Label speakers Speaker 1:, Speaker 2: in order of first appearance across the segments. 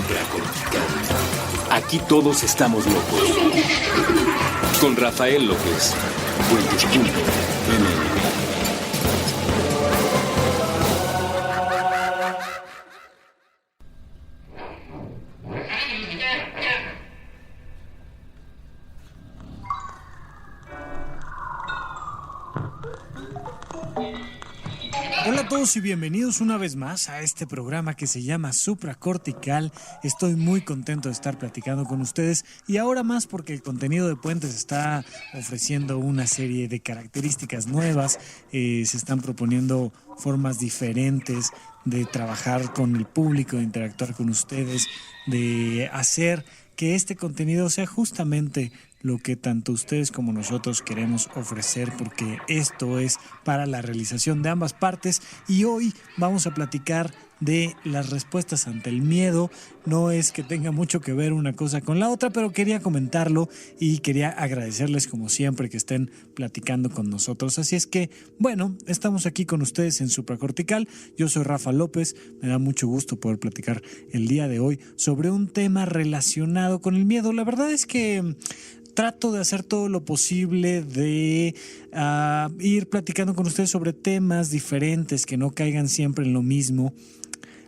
Speaker 1: Supracortical. Aquí todos estamos locos. Con Rafael López. Puentes.mx.
Speaker 2: Hola a todos y bienvenidos una vez más a este programa que se llama Supracortical. Estoy muy contento de estar platicando con ustedes y ahora más porque el contenido de Puentes está ofreciendo una serie de características nuevas. Se están proponiendo formas diferentes de trabajar con el público, de interactuar con ustedes, de hacer que este contenido sea justamente lo que tanto ustedes como nosotros queremos ofrecer, porque esto es para la realización de ambas partes. Y hoy vamos a platicar de las respuestas ante el miedo. No es que tenga mucho que ver una cosa con la otra, pero quería comentarlo y quería agradecerles como siempre que estén platicando con nosotros. Así es que, bueno, estamos aquí con ustedes en Supracortical. Yo soy Rafa López. Me da mucho gusto poder platicar el día de hoy sobre un tema relacionado con el miedo. La verdad es que trato de hacer todo lo posible de ir platicando con ustedes sobre temas diferentes que no caigan siempre en lo mismo.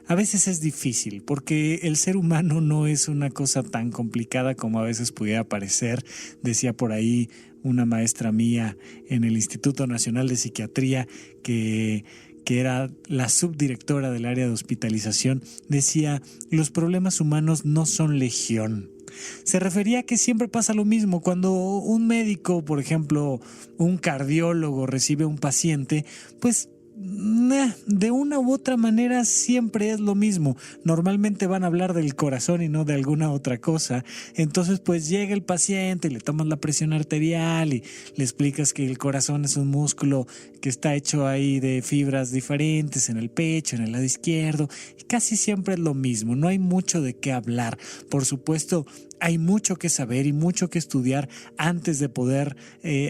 Speaker 2: A veces es difícil porque el ser humano no es una cosa tan complicada como a veces pudiera parecer. Decía por ahí una maestra mía en el Instituto Nacional de Psiquiatría que era la subdirectora del área de hospitalización, decía: los problemas humanos no son legión. Se refería a que siempre pasa lo mismo. Cuando un médico, por ejemplo, un cardiólogo recibe a un paciente, pues de una u otra manera siempre es lo mismo. Normalmente van a hablar del corazón y no de alguna otra cosa. Entonces pues llega el paciente y le tomas la presión arterial y le explicas que el corazón es un músculo que está hecho ahí de fibras diferentes en el pecho, en el lado izquierdo, y casi siempre es lo mismo. No hay mucho de qué hablar. Por supuesto, hay mucho que saber y mucho que estudiar antes de poder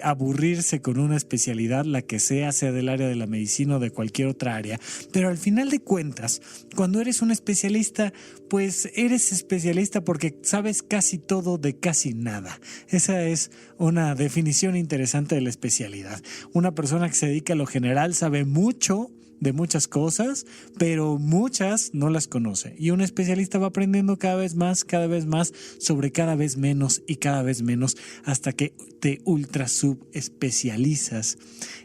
Speaker 2: aburrirse con una especialidad, la que sea del área de la medicina o de cualquier otra área. Pero al final de cuentas, cuando eres un especialista, pues eres especialista porque sabes casi todo de casi nada. Esa es una definición interesante de la especialidad. Una persona que se dedica a lo general sabe mucho de muchas cosas, pero muchas no las conoce. Y un especialista va aprendiendo cada vez más sobre cada vez menos y cada vez menos hasta que te ultra subespecializas.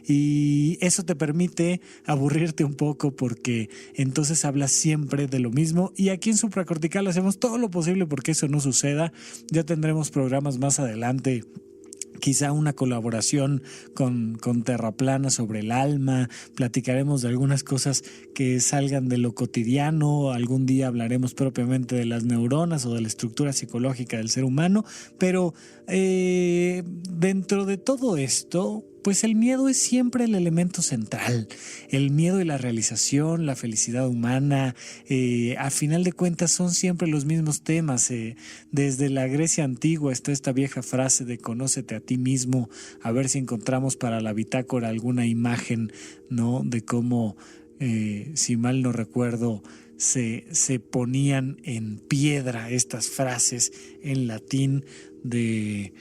Speaker 2: Y eso te permite aburrirte un poco porque entonces hablas siempre de lo mismo. Y aquí en Supracortical hacemos todo lo posible porque eso no suceda. Ya tendremos programas más adelante, quizá una colaboración con Terraplana sobre el alma. Platicaremos de algunas cosas que salgan de lo cotidiano. Algún día hablaremos propiamente de las neuronas o de la estructura psicológica del ser humano. Pero dentro de todo esto, pues el miedo es siempre el elemento central. El miedo y la realización, la felicidad humana, a final de cuentas son siempre los mismos temas. Desde la Grecia antigua está esta vieja frase de conócete a ti mismo, a ver si encontramos para la bitácora alguna imagen, ¿no? De cómo, si mal no recuerdo, se ponían en piedra estas frases en latín del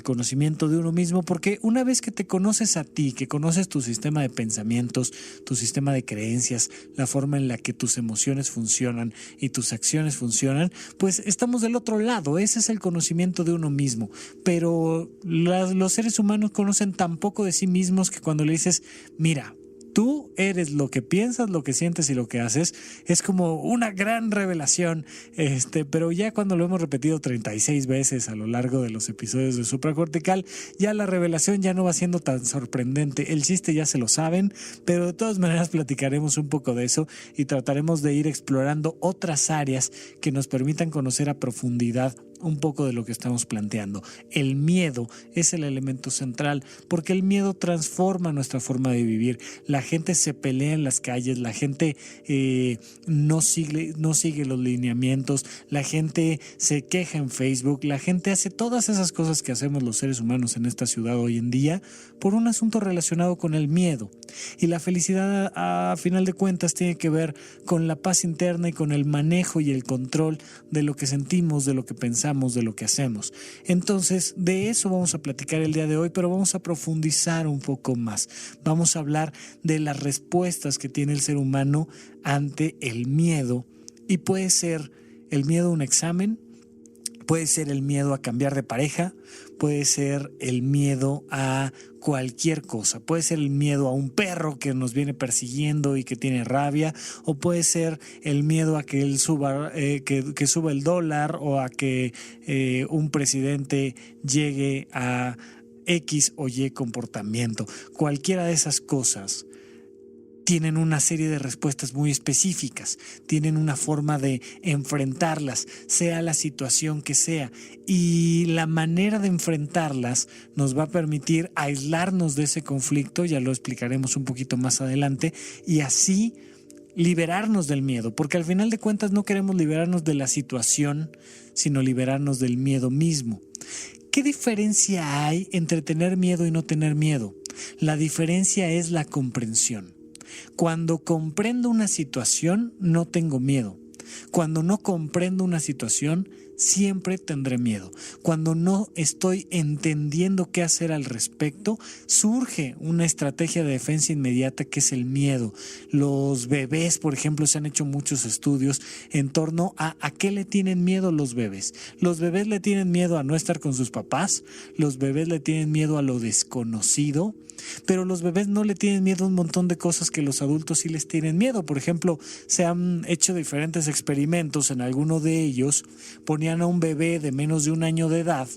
Speaker 2: conocimiento de uno mismo, porque una vez que te conoces a ti, que conoces tu sistema de pensamientos, tu sistema de creencias, la forma en la que tus emociones funcionan y tus acciones funcionan, pues estamos del otro lado. Ese es el conocimiento de uno mismo. Pero los seres humanos conocen tan poco de sí mismos que cuando le dices, mira, tú eres lo que piensas, lo que sientes y lo que haces, es como una gran revelación, pero ya cuando lo hemos repetido 36 veces a lo largo de los episodios de Supracortical, ya la revelación ya no va siendo tan sorprendente. El chiste ya se lo saben, pero de todas maneras platicaremos un poco de eso y trataremos de ir explorando otras áreas que nos permitan conocer a profundidad un poco de lo que estamos planteando. El miedo es el elemento central porque el miedo transforma nuestra forma de vivir. La gente se pelea en las calles, la gente no sigue los lineamientos, la gente se queja en Facebook, la gente hace todas esas cosas que hacemos los seres humanos en esta ciudad hoy en día por un asunto relacionado con el miedo. Y la felicidad, a final de cuentas, tiene que ver con la paz interna y con el manejo y el control de lo que sentimos, de lo que pensamos, de lo que hacemos. Entonces, de eso vamos a platicar el día de hoy, pero vamos a profundizar un poco más. Vamos a hablar de las respuestas que tiene el ser humano ante el miedo, y puede ser el miedo a un examen, puede ser el miedo a cambiar de pareja, puede ser el miedo a cualquier cosa, puede ser el miedo a un perro que nos viene persiguiendo y que tiene rabia, o puede ser el miedo a que él suba, que suba el dólar, o a que un presidente llegue a X o Y comportamiento. Cualquiera de esas cosas tienen una serie de respuestas muy específicas, tienen una forma de enfrentarlas, sea la situación que sea, y la manera de enfrentarlas nos va a permitir aislarnos de ese conflicto, ya lo explicaremos un poquito más adelante, y así liberarnos del miedo, porque al final de cuentas no queremos liberarnos de la situación, sino liberarnos del miedo mismo. ¿Qué diferencia hay entre tener miedo y no tener miedo? La diferencia es la comprensión. Cuando comprendo una situación, no tengo miedo. Cuando no comprendo una situación, siempre tendré miedo. Cuando no estoy entendiendo qué hacer al respecto, surge una estrategia de defensa inmediata que es el miedo. Los bebés, por ejemplo, se han hecho muchos estudios en torno a qué le tienen miedo los bebés. Los bebés le tienen miedo a no estar con sus papás, los bebés le tienen miedo a lo desconocido, pero los bebés no le tienen miedo a un montón de cosas que los adultos sí les tienen miedo. Por ejemplo, se han hecho diferentes experimentos. En alguno de ellos ponían a un bebé de menos de 1 año de edad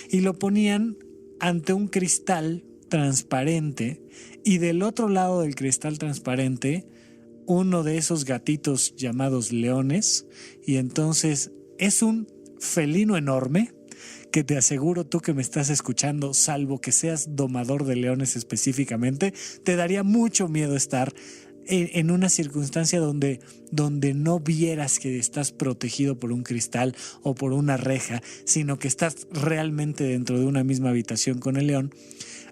Speaker 2: y lo ponían ante un cristal transparente, y del otro lado del cristal transparente uno de esos gatitos llamados leones, y entonces es un felino enorme que te aseguro, tú que me estás escuchando, salvo que seas domador de leones específicamente, te daría mucho miedo estar en una circunstancia donde no vieras que estás protegido por un cristal o por una reja, sino que estás realmente dentro de una misma habitación con el león.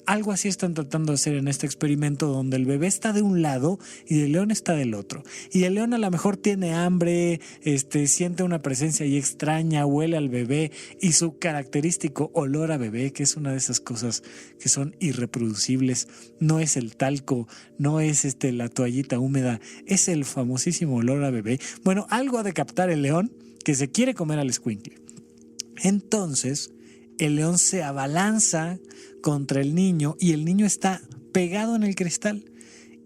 Speaker 2: Algo así están tratando de hacer en este experimento, donde el bebé está de un lado y el león está del otro. Y el león a lo mejor tiene hambre, siente una presencia ahí extraña, huele al bebé, y su característico olor a bebé, que es una de esas cosas que son irreproducibles, no es el talco, no es la toallita húmeda, es el famosísimo olor a bebé. Bueno, algo ha de captar el león, que se quiere comer al escuincle. Entonces el león se abalanza contra el niño y el niño está pegado en el cristal.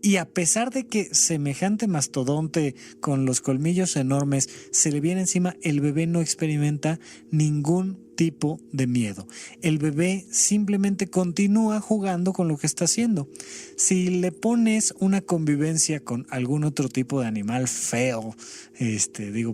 Speaker 2: Y a pesar de que semejante mastodonte con los colmillos enormes se le viene encima, el bebé no experimenta ningún tipo de miedo. El bebé simplemente continúa jugando con lo que está haciendo. Si le pones una convivencia con algún otro tipo de animal feo,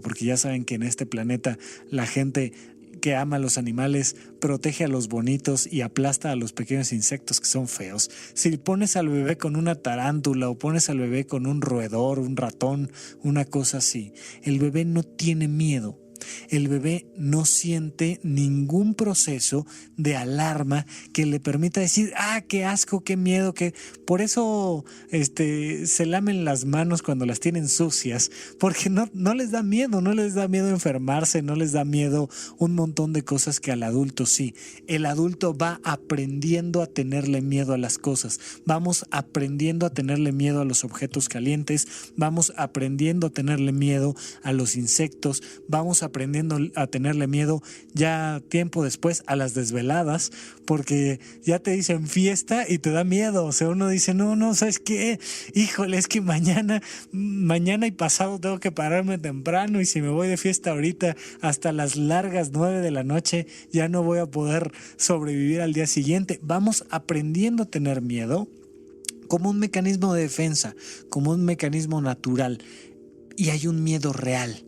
Speaker 2: porque ya saben que en este planeta la gente que ama a los animales protege a los bonitos y aplasta a los pequeños insectos que son feos. Si pones al bebé con una tarántula o pones al bebé con un roedor, un ratón, una cosa así, el bebé no tiene miedo. El bebé no siente ningún proceso de alarma que le permita decir, qué asco, qué miedo, que por eso se lamen las manos cuando las tienen sucias, porque no les da miedo, no les da miedo enfermarse, no les da miedo un montón de cosas que al adulto sí. El adulto va aprendiendo a tenerle miedo a las cosas, vamos aprendiendo a tenerle miedo a los objetos calientes, vamos aprendiendo a tenerle miedo a los insectos, vamos aprendiendo a tenerle miedo ya tiempo después a las desveladas, porque ya te dicen fiesta y te da miedo. O sea, uno dice, no, ¿sabes qué? Híjole, es que mañana y pasado tengo que pararme temprano, y si me voy de fiesta ahorita hasta las largas 9 de la noche ya no voy a poder sobrevivir al día siguiente. Vamos aprendiendo a tener miedo como un mecanismo de defensa, como un mecanismo natural, y hay un miedo real.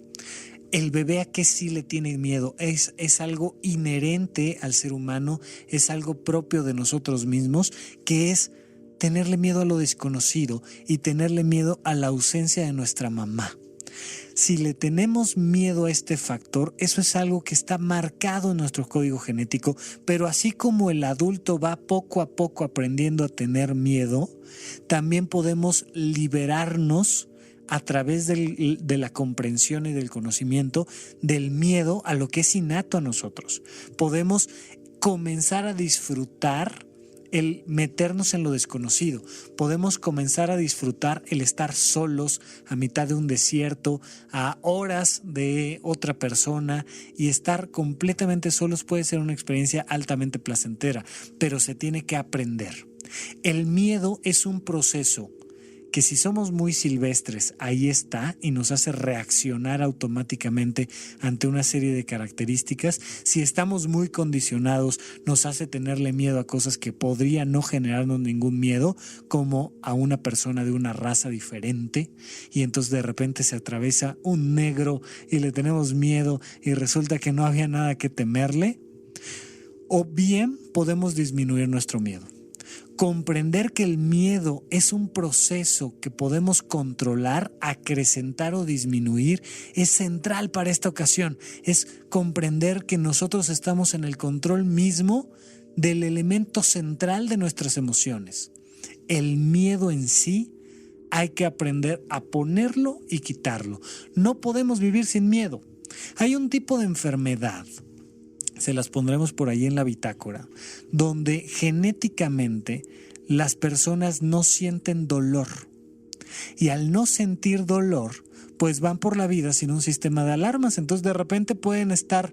Speaker 2: ¿El bebé a qué sí le tiene miedo? Es algo inherente al ser humano, es algo propio de nosotros mismos, que es tenerle miedo a lo desconocido y tenerle miedo a la ausencia de nuestra mamá. Si le tenemos miedo a este factor, eso es algo que está marcado en nuestro código genético, pero así como el adulto va poco a poco aprendiendo a tener miedo, también podemos liberarnos a través de la comprensión y del conocimiento del miedo a lo que es innato a nosotros. Podemos comenzar a disfrutar el meternos en lo desconocido. Podemos comenzar a disfrutar el estar solos a mitad de un desierto, a horas de otra persona, y estar completamente solos puede ser una experiencia altamente placentera, pero se tiene que aprender. El miedo es un proceso que si somos muy silvestres, ahí está y nos hace reaccionar automáticamente ante una serie de características. Si estamos muy condicionados, nos hace tenerle miedo a cosas que podrían no generarnos ningún miedo, como a una persona de una raza diferente, y entonces de repente se atraviesa un negro y le tenemos miedo y resulta que no había nada que temerle. O bien podemos disminuir nuestro miedo. Comprender que el miedo es un proceso que podemos controlar, acrecentar o disminuir es central para esta ocasión. Es comprender que nosotros estamos en el control mismo del elemento central de nuestras emociones. El miedo en sí hay que aprender a ponerlo y quitarlo. No podemos vivir sin miedo. Hay un tipo de enfermedad, se las pondremos por ahí en la bitácora, donde genéticamente las personas no sienten dolor. Y al no sentir dolor, pues van por la vida sin un sistema de alarmas. Entonces de repente pueden estar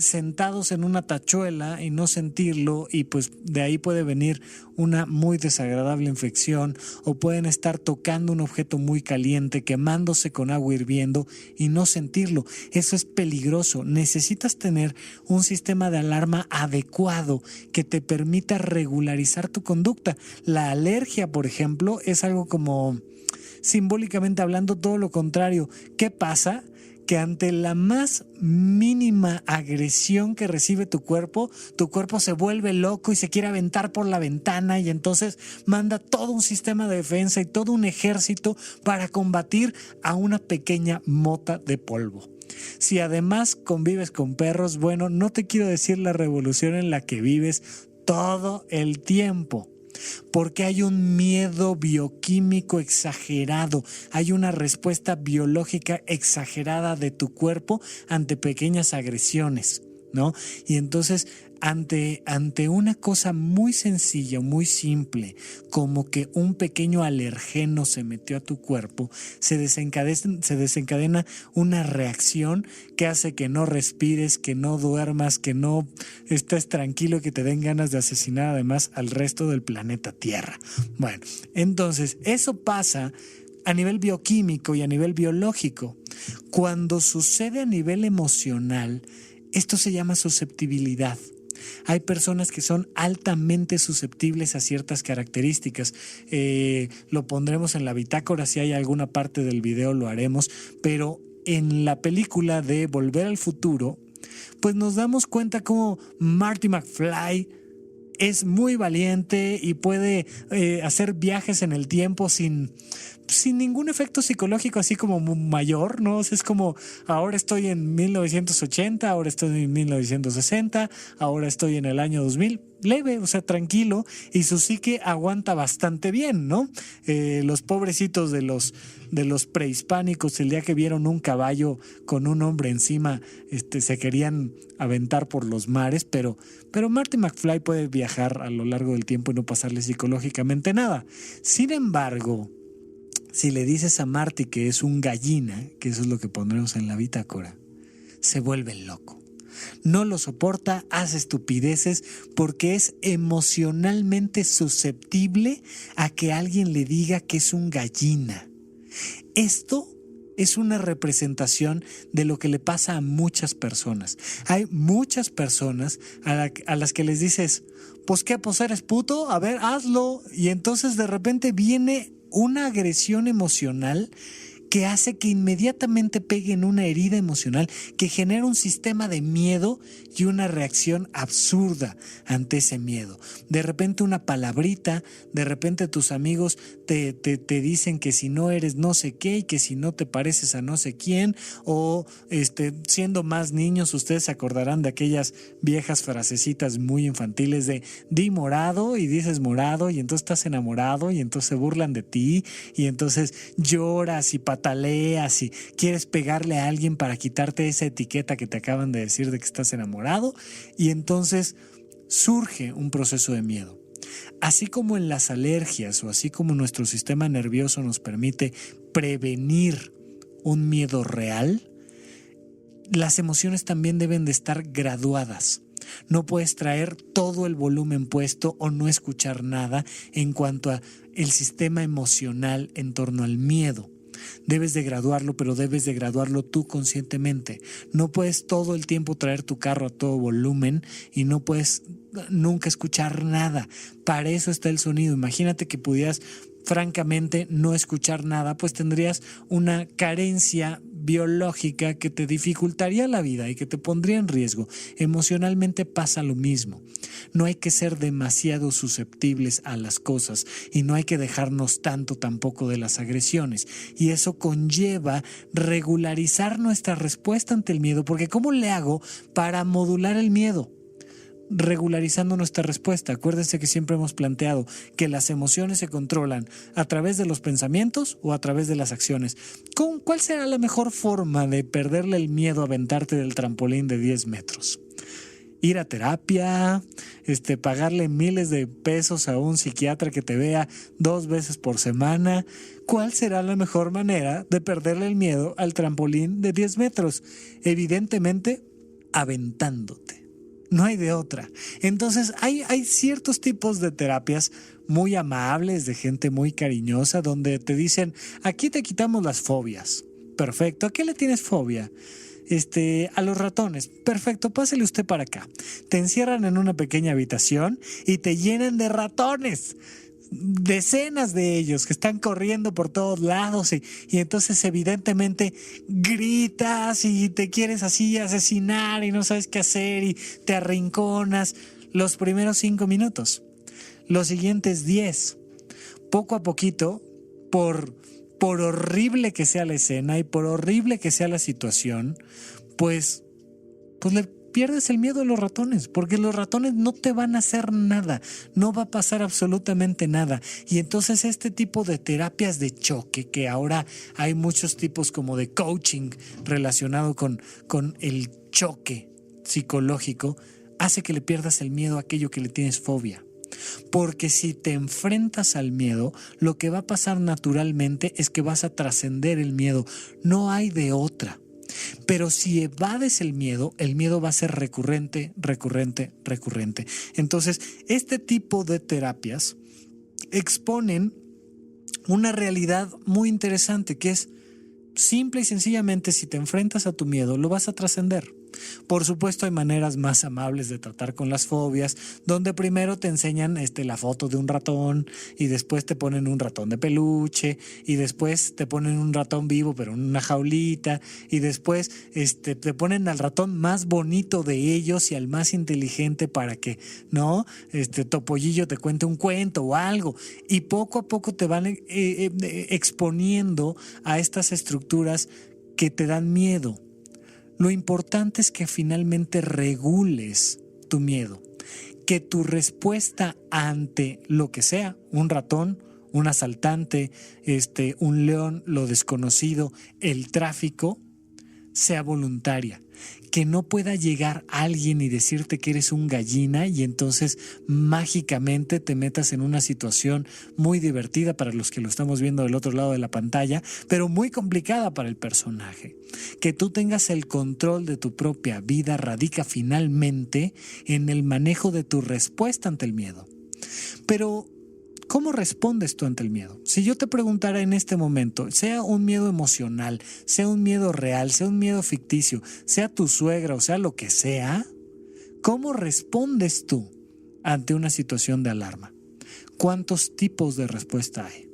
Speaker 2: sentados en una tachuela y no sentirlo, y pues de ahí puede venir una muy desagradable infección, o pueden estar tocando un objeto muy caliente, quemándose con agua hirviendo y no sentirlo. Eso es peligroso. Necesitas tener un sistema de alarma adecuado que te permita regularizar tu conducta. La alergia, por ejemplo, es algo como, simbólicamente hablando, todo lo contrario. ¿Qué pasa? Que ante la más mínima agresión que recibe tu cuerpo se vuelve loco y se quiere aventar por la ventana, y entonces manda todo un sistema de defensa y todo un ejército para combatir a una pequeña mota de polvo. Si además convives con perros, bueno, no te quiero decir la revolución en la que vives todo el tiempo. Porque hay un miedo bioquímico exagerado, hay una respuesta biológica exagerada de tu cuerpo ante pequeñas agresiones, ¿no? Y entonces ante una cosa muy sencilla, muy simple, como que un pequeño alergeno se metió a tu cuerpo, se desencadena una reacción que hace que no respires, que no duermas, que no estés tranquilo, que te den ganas de asesinar además al resto del planeta Tierra. Bueno, entonces eso pasa a nivel bioquímico y a nivel biológico. Cuando sucede a nivel emocional, esto se llama susceptibilidad. Hay personas que son altamente susceptibles a ciertas características. Lo pondremos en la bitácora, si hay alguna parte del video lo haremos, pero en la película de Volver al Futuro, pues nos damos cuenta cómo Marty McFly es muy valiente y puede hacer viajes en el tiempo sin ningún efecto psicológico así como mayor, ¿no? O sea, es como, ahora estoy en 1980, ahora estoy en 1960, ahora estoy en el año 2000, leve, o sea, tranquilo, y su psique aguanta bastante bien, ¿no? Los pobrecitos de los prehispánicos, el día que vieron un caballo con un hombre encima, se querían aventar por los mares, pero Marty McFly puede viajar a lo largo del tiempo y no pasarle psicológicamente nada. Sin embargo, si le dices a Marty que es un gallina, que eso es lo que pondremos en la bitácora, se vuelve loco. No lo soporta, hace estupideces porque es emocionalmente susceptible a que alguien le diga que es un gallina. Esto es una representación de lo que le pasa a muchas personas. Hay muchas personas a las que les dices, pues qué, pues eres puto, a ver, hazlo. Y entonces de repente viene una agresión emocional que hace que inmediatamente pegue en una herida emocional que genera un sistema de miedo y una reacción absurda ante ese miedo. De repente una palabrita, de repente tus amigos te dicen que si no eres no sé qué y que si no te pareces a no sé quién, o siendo más niños ustedes se acordarán de aquellas viejas frasecitas muy infantiles de di morado y dices morado y entonces estás enamorado y entonces se burlan de ti y entonces lloras y pataleas y quieres pegarle a alguien para quitarte esa etiqueta que te acaban de decir de que estás enamorado, y entonces surge un proceso de miedo. Así como en las alergias o así como nuestro sistema nervioso nos permite prevenir un miedo real, las emociones también deben de estar graduadas. No puedes traer todo el volumen puesto o no escuchar nada en cuanto a el sistema emocional en torno al miedo. Debes de graduarlo, pero debes de graduarlo tú conscientemente. No puedes todo el tiempo traer tu carro a todo volumen y no puedes nunca escuchar nada. Para eso está el sonido. Imagínate que pudieras francamente no escuchar nada, pues tendrías una carencia biológica que te dificultaría la vida y que te pondría en riesgo. Emocionalmente pasa lo mismo. No hay que ser demasiado susceptibles a las cosas y no hay que dejarnos tanto tampoco de las agresiones. Y eso conlleva regularizar nuestra respuesta ante el miedo, porque ¿cómo le hago para modular el miedo? Regularizando nuestra respuesta. Acuérdense que siempre hemos planteado que las emociones se controlan a través de los pensamientos o a través de las acciones. ¿Cuál será la mejor forma de perderle el miedo a aventarte del trampolín de 10 metros? Ir a terapia, pagarle miles de pesos a un psiquiatra que te vea 2 veces por semana. ¿Cuál será la mejor manera de perderle el miedo al trampolín de 10 metros? Evidentemente, aventándote. No hay de otra. Entonces hay ciertos tipos de terapias muy amables, de gente muy cariñosa, donde te dicen, aquí te quitamos las fobias. Perfecto. ¿A qué le tienes fobia? A los ratones. Perfecto, pásele usted para acá. Te encierran en una pequeña habitación y te llenan de ratones. Decenas de ellos que están corriendo por todos lados y entonces evidentemente gritas y te quieres así asesinar y no sabes qué hacer y te arrinconas los primeros 5 minutos. Los siguientes 10. Poco a poquito, por horrible que sea la escena y por horrible que sea la situación, pues le pierdes el miedo a los ratones, porque los ratones no te van a hacer nada, no va a pasar absolutamente nada. Y entonces este tipo de terapias de choque, que ahora hay muchos tipos como de coaching relacionado con el choque psicológico, hace que le pierdas el miedo a aquello que le tienes fobia. Porque si te enfrentas al miedo, lo que va a pasar naturalmente es que vas a trascender el miedo. No hay de otra. Pero si evades el miedo va a ser recurrente. Entonces, este tipo de terapias exponen una realidad muy interesante, que es simple y sencillamente, si te enfrentas a tu miedo, lo vas a trascender. Por supuesto, hay maneras más amables de tratar con las fobias, donde primero te enseñan la foto de un ratón y después te ponen un ratón de peluche y después te ponen un ratón vivo pero en una jaulita y después te ponen al ratón más bonito de ellos y al más inteligente para que Topollillo te cuente un cuento o algo, y poco a poco te van exponiendo a estas estructuras que te dan miedo. Lo importante es que finalmente regules tu miedo, que tu respuesta ante lo que sea, un ratón, un asaltante, un león, lo desconocido, el tráfico, sea voluntaria. Que no pueda llegar alguien y decirte que eres un gallina y entonces mágicamente te metas en una situación muy divertida para los que lo estamos viendo del otro lado de la pantalla, pero muy complicada para el personaje. Que tú tengas el control de tu propia vida radica finalmente en el manejo de tu respuesta ante el miedo. Pero ¿cómo respondes tú ante el miedo? Si yo te preguntara en este momento, sea un miedo emocional, sea un miedo real, sea un miedo ficticio, sea tu suegra o sea lo que sea, ¿cómo respondes tú ante una situación de alarma? ¿Cuántos tipos de respuesta hay?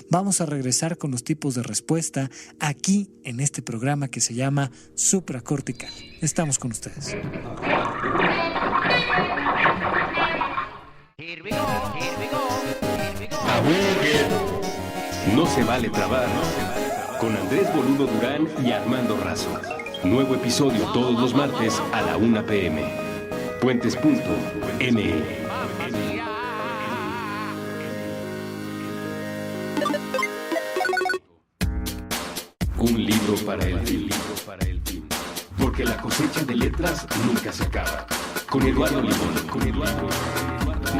Speaker 2: Vamos a regresar con los tipos de respuesta aquí en este programa que se llama Supracortical. Estamos con ustedes.
Speaker 1: No se vale trabar. Con Andrés Boludo Durán y Armando Razo. Nuevo episodio todos los martes a la 1 p.m. Puentes.me. Un libro para el fin. Porque la cosecha de letras nunca se acaba. Con Eduardo Limón.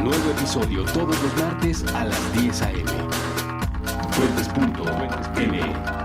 Speaker 1: Nuevo episodio todos los martes a las 10 a.m. Puentes.me.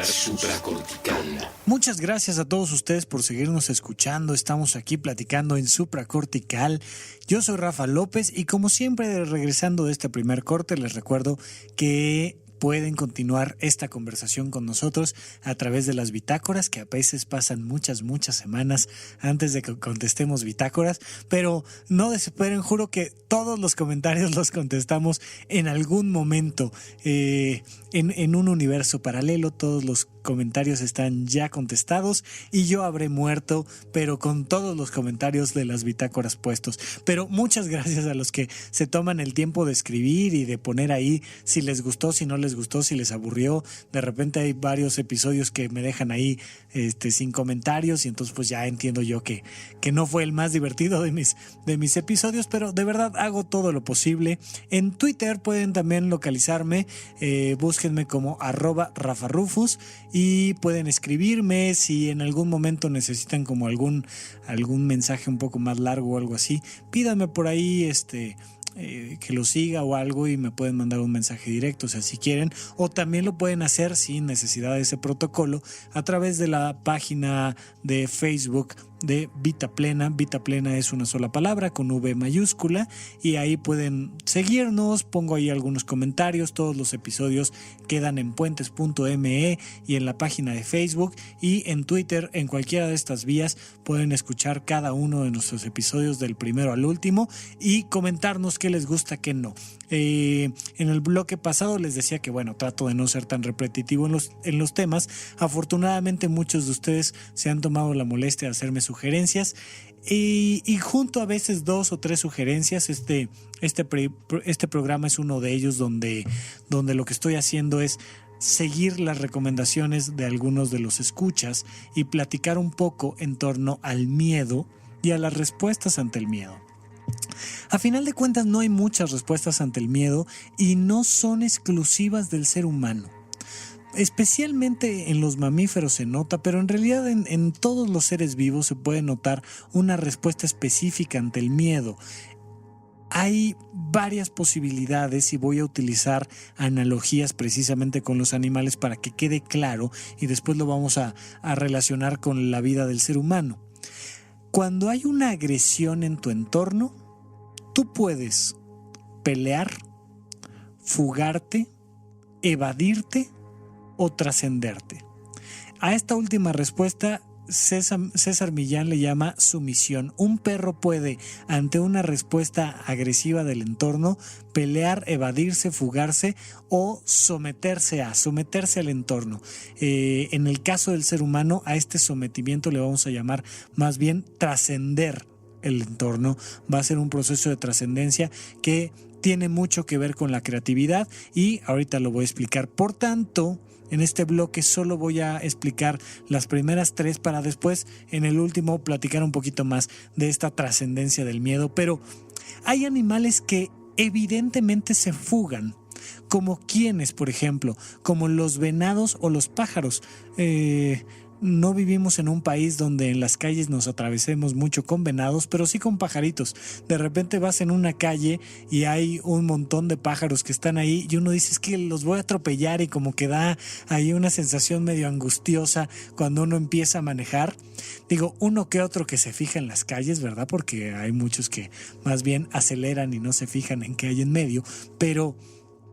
Speaker 1: Supracortical.
Speaker 2: Muchas gracias a todos ustedes por seguirnos escuchando. Estamos aquí platicando en Supracortical. Yo soy Rafa López y como siempre, regresando de este primer corte, les recuerdo que pueden continuar esta conversación con nosotros a través de las bitácoras, que a veces pasan muchas semanas antes de que contestemos bitácoras, pero no desesperen, juro que todos los comentarios los contestamos en algún momento. En un universo paralelo todos los comentarios están ya contestados y yo habré muerto, pero con todos los comentarios de las bitácoras puestos. Pero muchas gracias a los que se toman el tiempo de escribir y de poner ahí si les gustó, si no les gustó, si les aburrió. De repente hay varios episodios que me dejan ahí sin comentarios y entonces pues ya entiendo yo que no fue el más divertido de mis episodios, pero de verdad hago todo lo posible. En Twitter pueden también localizarme, búsquenme como @RafaRufus y pueden escribirme si en algún momento necesitan como algún mensaje un poco más largo o algo así. Pídanme por ahí que lo siga o algo y me pueden mandar un mensaje directo, o sea, si quieren, o también lo pueden hacer sin necesidad de ese protocolo a través de la página de Facebook de Vita Plena. Vita Plena es una sola palabra con V mayúscula y ahí pueden seguirnos. Pongo ahí algunos comentarios. Todos los episodios quedan en puentes.me y en la página de Facebook, y en Twitter. En cualquiera de estas vías pueden escuchar cada uno de nuestros episodios del primero al último y comentarnos qué les gusta, qué no. En el bloque pasado les decía que bueno, trato de no ser tan repetitivo en los temas. Afortunadamente muchos de ustedes se han tomado la molestia de hacerme sugerencias y junto a veces 2 o 3 sugerencias. Este programa es uno de ellos donde lo que estoy haciendo es seguir las recomendaciones de algunos de los escuchas y platicar un poco en torno al miedo y a las respuestas ante el miedo. A final de cuentas no hay muchas respuestas ante el miedo y no son exclusivas del ser humano. Especialmente en los mamíferos se nota, pero en realidad en todos los seres vivos se puede notar una respuesta específica ante el miedo. Hay varias posibilidades y voy a utilizar analogías precisamente con los animales para que quede claro y después lo vamos a relacionar con la vida del ser humano. Cuando hay una agresión en tu entorno, tú puedes pelear, fugarte, evadirte o trascenderte. A esta última respuesta César Millán le llama sumisión. Un perro puede, ante una respuesta agresiva del entorno, pelear, evadirse, fugarse o someterse al entorno. En el caso del ser humano, a este sometimiento le vamos a llamar más bien trascender el entorno. Va a ser un proceso de trascendencia que tiene mucho que ver con la creatividad y ahorita lo voy a explicar. Por tanto, en este bloque solo voy a explicar las primeras 3 para después, en el último, platicar un poquito más de esta trascendencia del miedo. Pero hay animales que evidentemente se fugan, como quienes, por ejemplo, como los venados o los pájaros. No vivimos en un país donde en las calles nos atravesemos mucho con venados, pero sí con pajaritos. De repente vas en una calle y hay un montón de pájaros que están ahí y uno dice, es que los voy a atropellar, y como que da ahí una sensación medio angustiosa cuando uno empieza a manejar. Digo, uno que otro que se fija en las calles, ¿verdad? Porque hay muchos que más bien aceleran y no se fijan en qué hay en medio, pero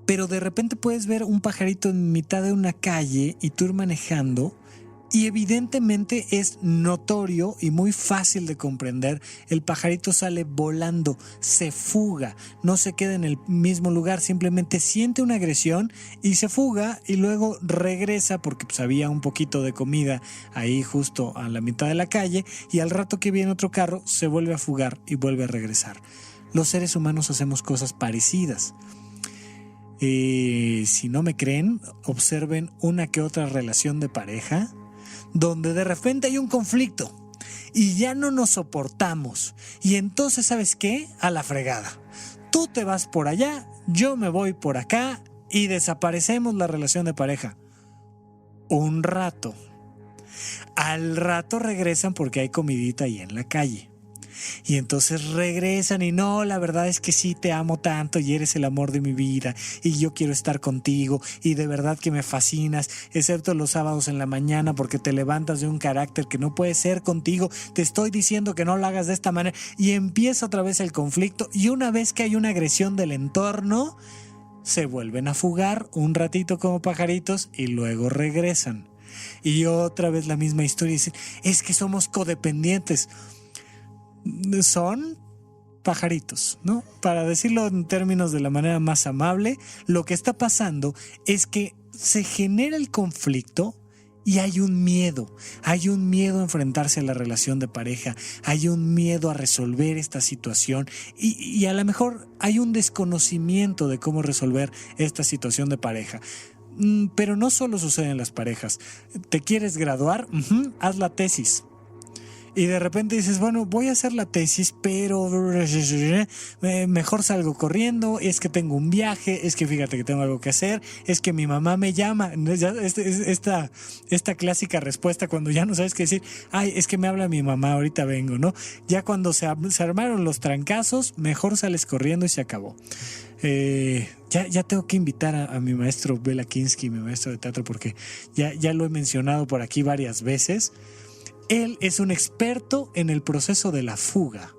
Speaker 2: de repente puedes ver un pajarito en mitad de una calle y tú ir manejando Y evidentemente es notorio y muy fácil de comprender. El pajarito sale volando, se fuga, no se queda en el mismo lugar, simplemente siente una agresión y se fuga y luego regresa porque pues había un poquito de comida ahí justo a la mitad de la calle y al rato que viene otro carro se vuelve a fugar y vuelve a regresar. Los seres humanos hacemos cosas parecidas. Si no me creen, observen una que otra relación de pareja donde de repente hay un conflicto y ya no nos soportamos y entonces ¿sabes qué? A la fregada. Tú te vas por allá, yo me voy por acá y desaparecemos la relación de pareja. Un rato. Al rato regresan porque hay comidita ahí en la calle. Y entonces regresan y no, la verdad es que sí te amo tanto y eres el amor de mi vida y yo quiero estar contigo y de verdad que me fascinas, excepto los sábados en la mañana porque te levantas de un carácter que no puede ser contigo, te estoy diciendo que no lo hagas de esta manera y empieza otra vez el conflicto y una vez que hay una agresión del entorno, se vuelven a fugar un ratito como pajaritos y luego regresan. Y otra vez la misma historia, dicen, es que somos codependientes. Son pajaritos, ¿no? Para decirlo en términos de la manera más amable, lo que está pasando es que se genera el conflicto y hay un miedo a enfrentarse a la relación de pareja, hay un miedo a resolver esta situación y a lo mejor hay un desconocimiento de cómo resolver esta situación de pareja. Pero no solo sucede en las parejas. ¿Te quieres graduar? Haz la tesis. Y de repente dices, bueno, voy a hacer la tesis, pero mejor salgo corriendo, es que tengo un viaje, es que fíjate que tengo algo que hacer, es que mi mamá me llama. Esta clásica respuesta cuando ya no sabes qué decir, ay, es que me habla mi mamá, ahorita vengo, ¿no? Ya cuando se armaron los trancazos, mejor sales corriendo y se acabó. Ya tengo que invitar a mi maestro Bela Kinski, mi maestro de teatro, porque ya lo he mencionado por aquí varias veces. Él es un experto en el proceso de la fuga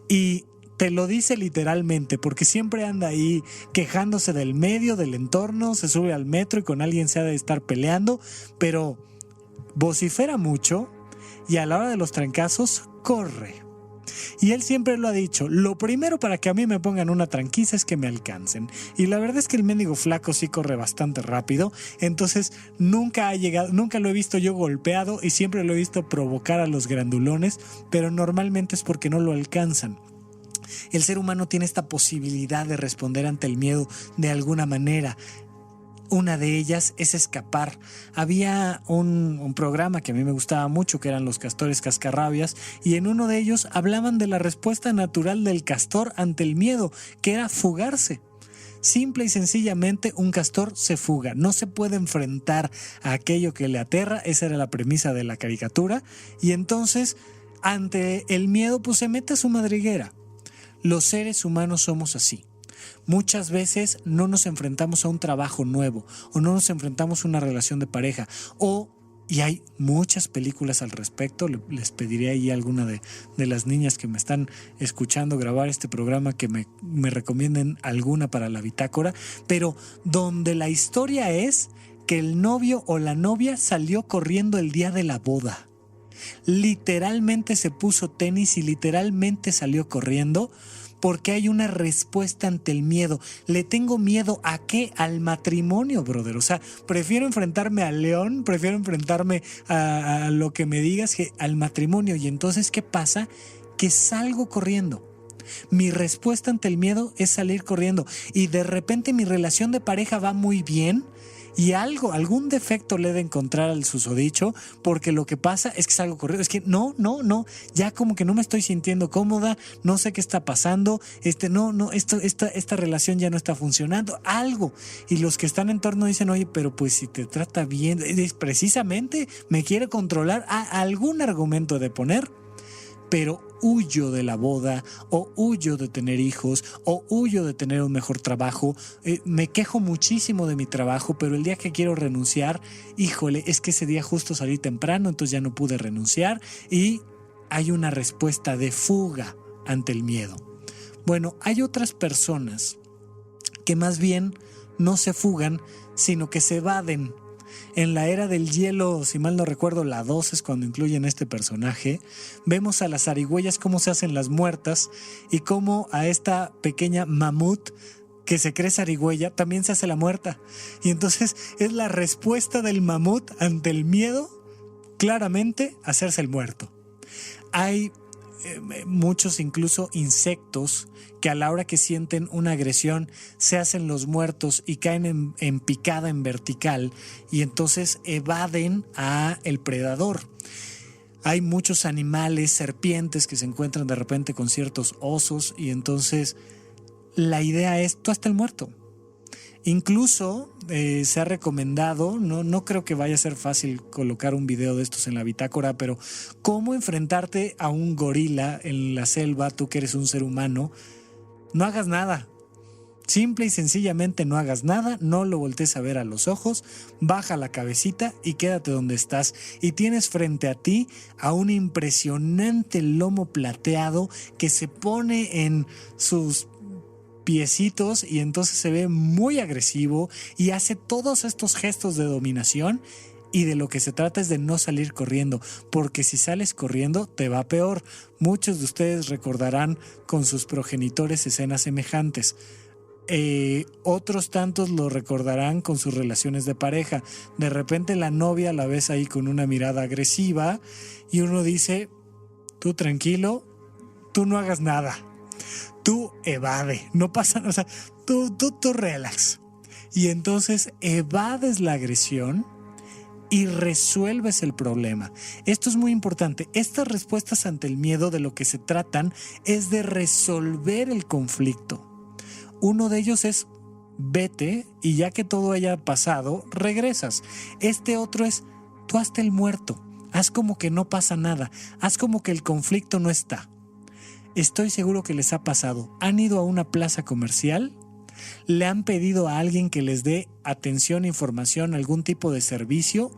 Speaker 2: y te lo dice literalmente porque siempre anda ahí quejándose del medio, del entorno, se sube al metro y con alguien se ha de estar peleando, pero vocifera mucho y a la hora de los trancazos corre. Y él siempre lo ha dicho, lo primero para que a mí me pongan una tranquiza es que me alcancen. Y la verdad es que el mendigo flaco sí corre bastante rápido, entonces nunca lo he visto yo golpeado y siempre lo he visto provocar a los grandulones, pero normalmente es porque no lo alcanzan. El ser humano tiene esta posibilidad de responder ante el miedo de alguna manera. Una de ellas es escapar. Había un programa que a mí me gustaba mucho, que eran Los Castores Cascarrabias, y en uno de ellos hablaban de la respuesta natural del castor ante el miedo, que era fugarse. Simple y sencillamente un castor se fuga, no se puede enfrentar a aquello que le aterra, esa era la premisa de la caricatura, y entonces ante el miedo pues se mete a su madriguera. Los seres humanos somos así. Muchas veces no nos enfrentamos a un trabajo nuevo o no nos enfrentamos a una relación de pareja y hay muchas películas al respecto. Les pediré ahí a alguna de las niñas que me están escuchando grabar este programa que me recomienden alguna para la bitácora, pero donde la historia es que el novio o la novia salió corriendo el día de la boda. Literalmente se puso tenis y literalmente salió corriendo porque hay una respuesta ante el miedo. ¿Le tengo miedo a qué? Al matrimonio, brother. O sea, prefiero enfrentarme al león, prefiero enfrentarme a lo que me digas que al matrimonio. Y entonces, ¿qué pasa? Que salgo corriendo. Mi respuesta ante el miedo es salir corriendo. Y de repente mi relación de pareja va muy bien. Y algún defecto le he de encontrar al susodicho, porque lo que pasa es que salgo corriendo, es que no, ya como que no me estoy sintiendo cómoda, no sé qué está pasando, esta relación ya no está funcionando, algo. Y los que están en torno dicen, oye, pero pues si te trata bien, precisamente me quiere controlar, algún argumento de poner, pero huyo de la boda o huyo de tener hijos o huyo de tener un mejor trabajo, me quejo muchísimo de mi trabajo, pero el día que quiero renunciar, híjole, es que ese día justo salí temprano, entonces ya no pude renunciar y hay una respuesta de fuga ante el miedo. Bueno, hay otras personas que más bien no se fugan, sino que se evaden. En la era del hielo, si mal no recuerdo, la 2 es cuando incluyen este personaje. Vemos a las zarigüeyas cómo se hacen las muertas y cómo a esta pequeña mamut que se cree zarigüeya también se hace la muerta. Y entonces es la respuesta del mamut ante el miedo, claramente hacerse el muerto. Hay muchos incluso insectos que a la hora que sienten una agresión se hacen los muertos y caen en picada en vertical y entonces evaden a el predador. Hay muchos animales, serpientes que se encuentran de repente con ciertos osos y entonces la idea es tú hazte el muerto. Incluso se ha recomendado, no creo que vaya a ser fácil colocar un video de estos en la bitácora, pero cómo enfrentarte a un gorila en la selva, tú que eres un ser humano, no hagas nada. Simple y sencillamente no hagas nada, no lo voltees a ver a los ojos, baja la cabecita y quédate donde estás. Y tienes frente a ti a un impresionante lomo plateado que se pone en sus piecitos y entonces se ve muy agresivo y hace todos estos gestos de dominación y de lo que se trata es de no salir corriendo, porque si sales corriendo te va peor. Muchos de ustedes recordarán con sus progenitores escenas semejantes. Otros tantos lo recordarán con sus relaciones de pareja. De repente la novia la ves ahí con una mirada agresiva y uno dice, tú tranquilo, tú no hagas nada. Tú evade, no pasa nada, o sea, tú relax. Y entonces evades la agresión y resuelves el problema. Esto es muy importante. Estas respuestas ante el miedo de lo que se tratan es de resolver el conflicto. Uno de ellos es vete y ya que todo haya pasado, regresas. Este otro es tú hazte el muerto, haz como que no pasa nada, haz como que el conflicto no está. Estoy seguro que les ha pasado. Han ido a una plaza comercial, le han pedido a alguien que les dé atención, información, algún tipo de servicio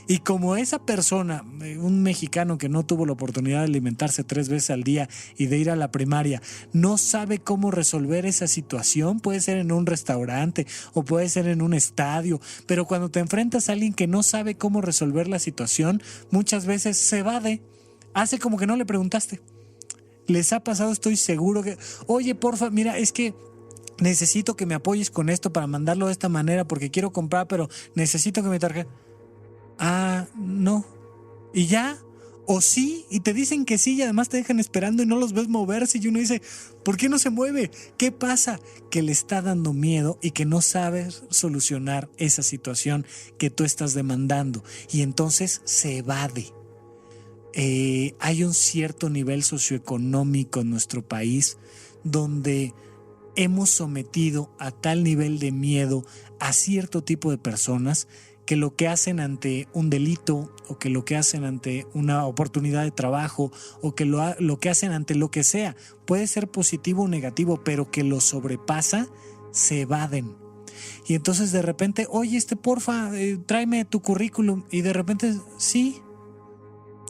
Speaker 2: y como esa persona, un mexicano que no tuvo la oportunidad de alimentarse 3 veces al día y de ir a la primaria, no sabe cómo resolver esa situación, puede ser en un restaurante o puede ser en un estadio, pero cuando te enfrentas a alguien que no sabe cómo resolver la situación, muchas veces se evade, hace como que no le preguntaste. Les ha pasado, estoy seguro que, oye, porfa, mira, es que necesito que me apoyes con esto para mandarlo de esta manera porque quiero comprar, pero necesito que me tarjeta. Ah, no. ¿Y ya? O sí, y te dicen que sí y además te dejan esperando y no los ves moverse y uno dice, ¿por qué no se mueve? ¿Qué pasa? Que le está dando miedo y que no sabes solucionar esa situación que tú estás demandando y entonces se evade. Hay un cierto nivel socioeconómico en nuestro país donde hemos sometido a tal nivel de miedo a cierto tipo de personas que lo que hacen ante un delito o que lo que hacen ante una oportunidad de trabajo o que lo que hacen ante lo que sea, puede ser positivo o negativo, pero que lo sobrepasa, se evaden. Y entonces de repente, oye, porfa, tráeme tu currículum y de repente, sí,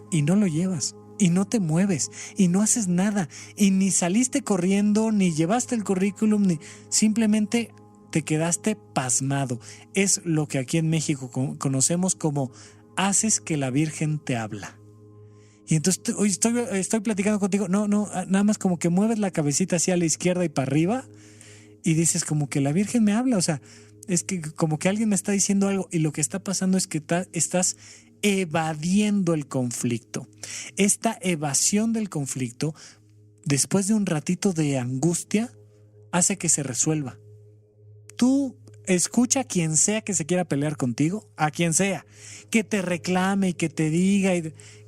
Speaker 2: y no lo llevas. Y no te mueves, y no haces nada, y ni saliste corriendo, ni llevaste el currículum, ni simplemente te quedaste pasmado. Es lo que aquí en México conocemos como haces que la Virgen te habla. Y entonces hoy estoy platicando contigo, no, nada más como que mueves la cabecita hacia la izquierda y para arriba, y dices como que la Virgen me habla, o sea, es que como que alguien me está diciendo algo, y lo que está pasando es que estás evadiendo el conflicto. Esta evasión del conflicto, después de un ratito de angustia, hace que se resuelva. Tú escucha a quien sea que se quiera pelear contigo, a quien sea, que te reclame y que te diga,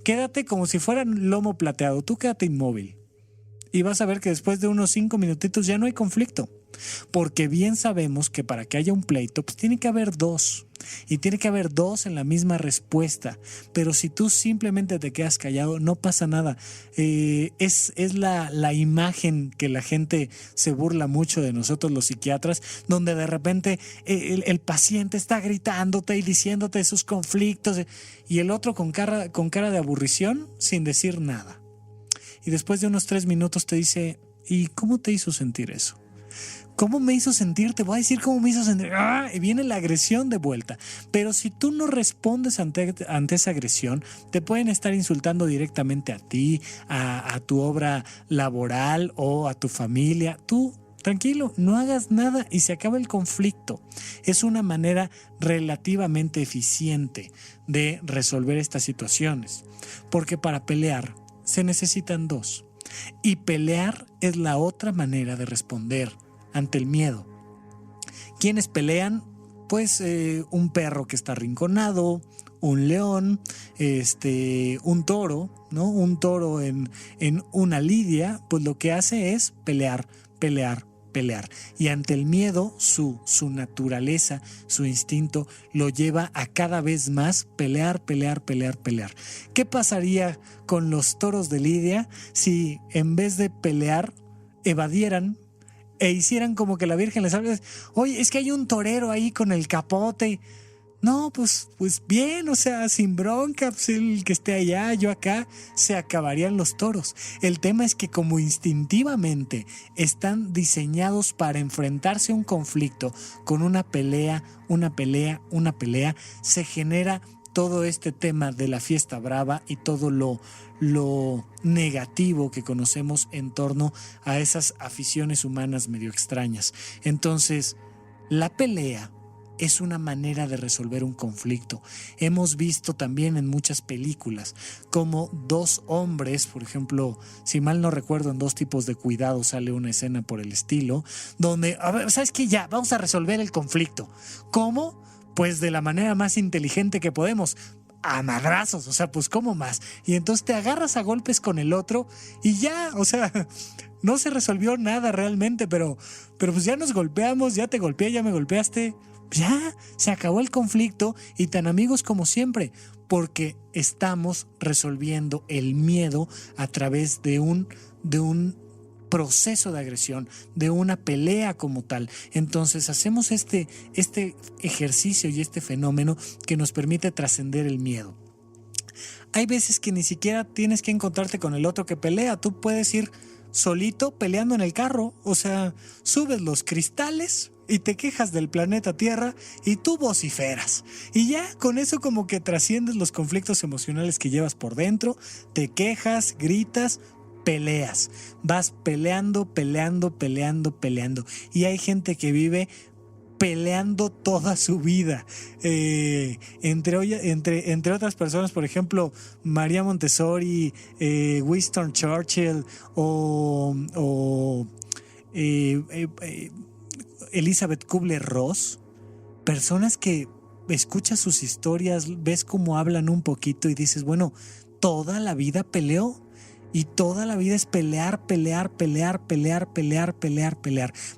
Speaker 2: quédate como si fuera lomo plateado, tú quédate inmóvil. Y vas a ver que después de unos 5 minutitos ya no hay conflicto. Porque bien sabemos que para que haya un pleito, pues tiene que haber 2. Y tiene que haber 2 en la misma respuesta. Pero si tú simplemente te quedas callado, no pasa nada. Es la imagen que la gente se burla mucho de nosotros los psiquiatras, donde de repente el paciente está gritándote y diciéndote sus conflictos y el otro con cara de aburrición sin decir nada. Y después de unos 3 minutos te dice, ¿y cómo te hizo sentir eso? ¿Cómo me hizo sentir? Te voy a decir cómo me hizo sentir. Y viene la agresión de vuelta. Pero si tú no respondes ante esa agresión, te pueden estar insultando directamente a ti, a tu obra laboral o a tu familia. Tú, tranquilo, no hagas nada y se acaba el conflicto. Es una manera relativamente eficiente de resolver estas situaciones. Porque para pelear se necesitan dos. Y pelear es la otra manera de responder ante el miedo. ¿Quiénes pelean? Pues un perro que está arrinconado, un león, un toro, ¿no? Un toro en una lidia, pues lo que hace es pelear. Y ante el miedo, su naturaleza, su instinto, lo lleva a cada vez más pelear. ¿Qué pasaría con los toros de lidia si en vez de pelear evadieran e hicieran como que la Virgen les habla? Oye, es que hay un torero ahí con el capote. No, pues bien, o sea, sin bronca, pues el que esté allá, yo acá, se acabarían los toros. El tema es que como instintivamente están diseñados para enfrentarse a un conflicto con una pelea, se genera todo este tema de la fiesta brava y todo lo negativo que conocemos en torno a esas aficiones humanas medio extrañas. Entonces, la pelea es una manera de resolver un conflicto. Hemos visto también en muchas películas como dos hombres, por ejemplo, si mal no recuerdo, en Dos tipos de cuidado sale una escena por el estilo, donde, a ver, ¿sabes qué? Ya, vamos a resolver el conflicto. ¿Cómo? Pues de la manera más inteligente que podemos, a madrazos, o sea, pues ¿cómo más? Y entonces te agarras a golpes con el otro y ya, o sea, no se resolvió nada realmente, pero pues ya nos golpeamos, ya te golpeé, ya me golpeaste. Ya, se acabó el conflicto y tan amigos como siempre, porque estamos resolviendo el miedo a través de un proceso de agresión, de una pelea como tal. Entonces hacemos este ejercicio y este fenómeno que nos permite trascender el miedo. Hay veces que ni siquiera tienes que encontrarte con el otro que pelea, tú puedes ir solito peleando en el carro, o sea, subes los cristales y te quejas del planeta Tierra y tú vociferas. Y ya con eso como que trasciendes los conflictos emocionales que llevas por dentro, te quejas, gritas, peleas. Vas peleando. Y hay gente que vive peleando toda su vida. Entre otras personas, por ejemplo, María Montessori, Winston Churchill o Elizabeth Kubler-Ross, personas que escuchas sus historias, ves cómo hablan un poquito y dices, bueno, toda la vida peleó y toda la vida es pelear.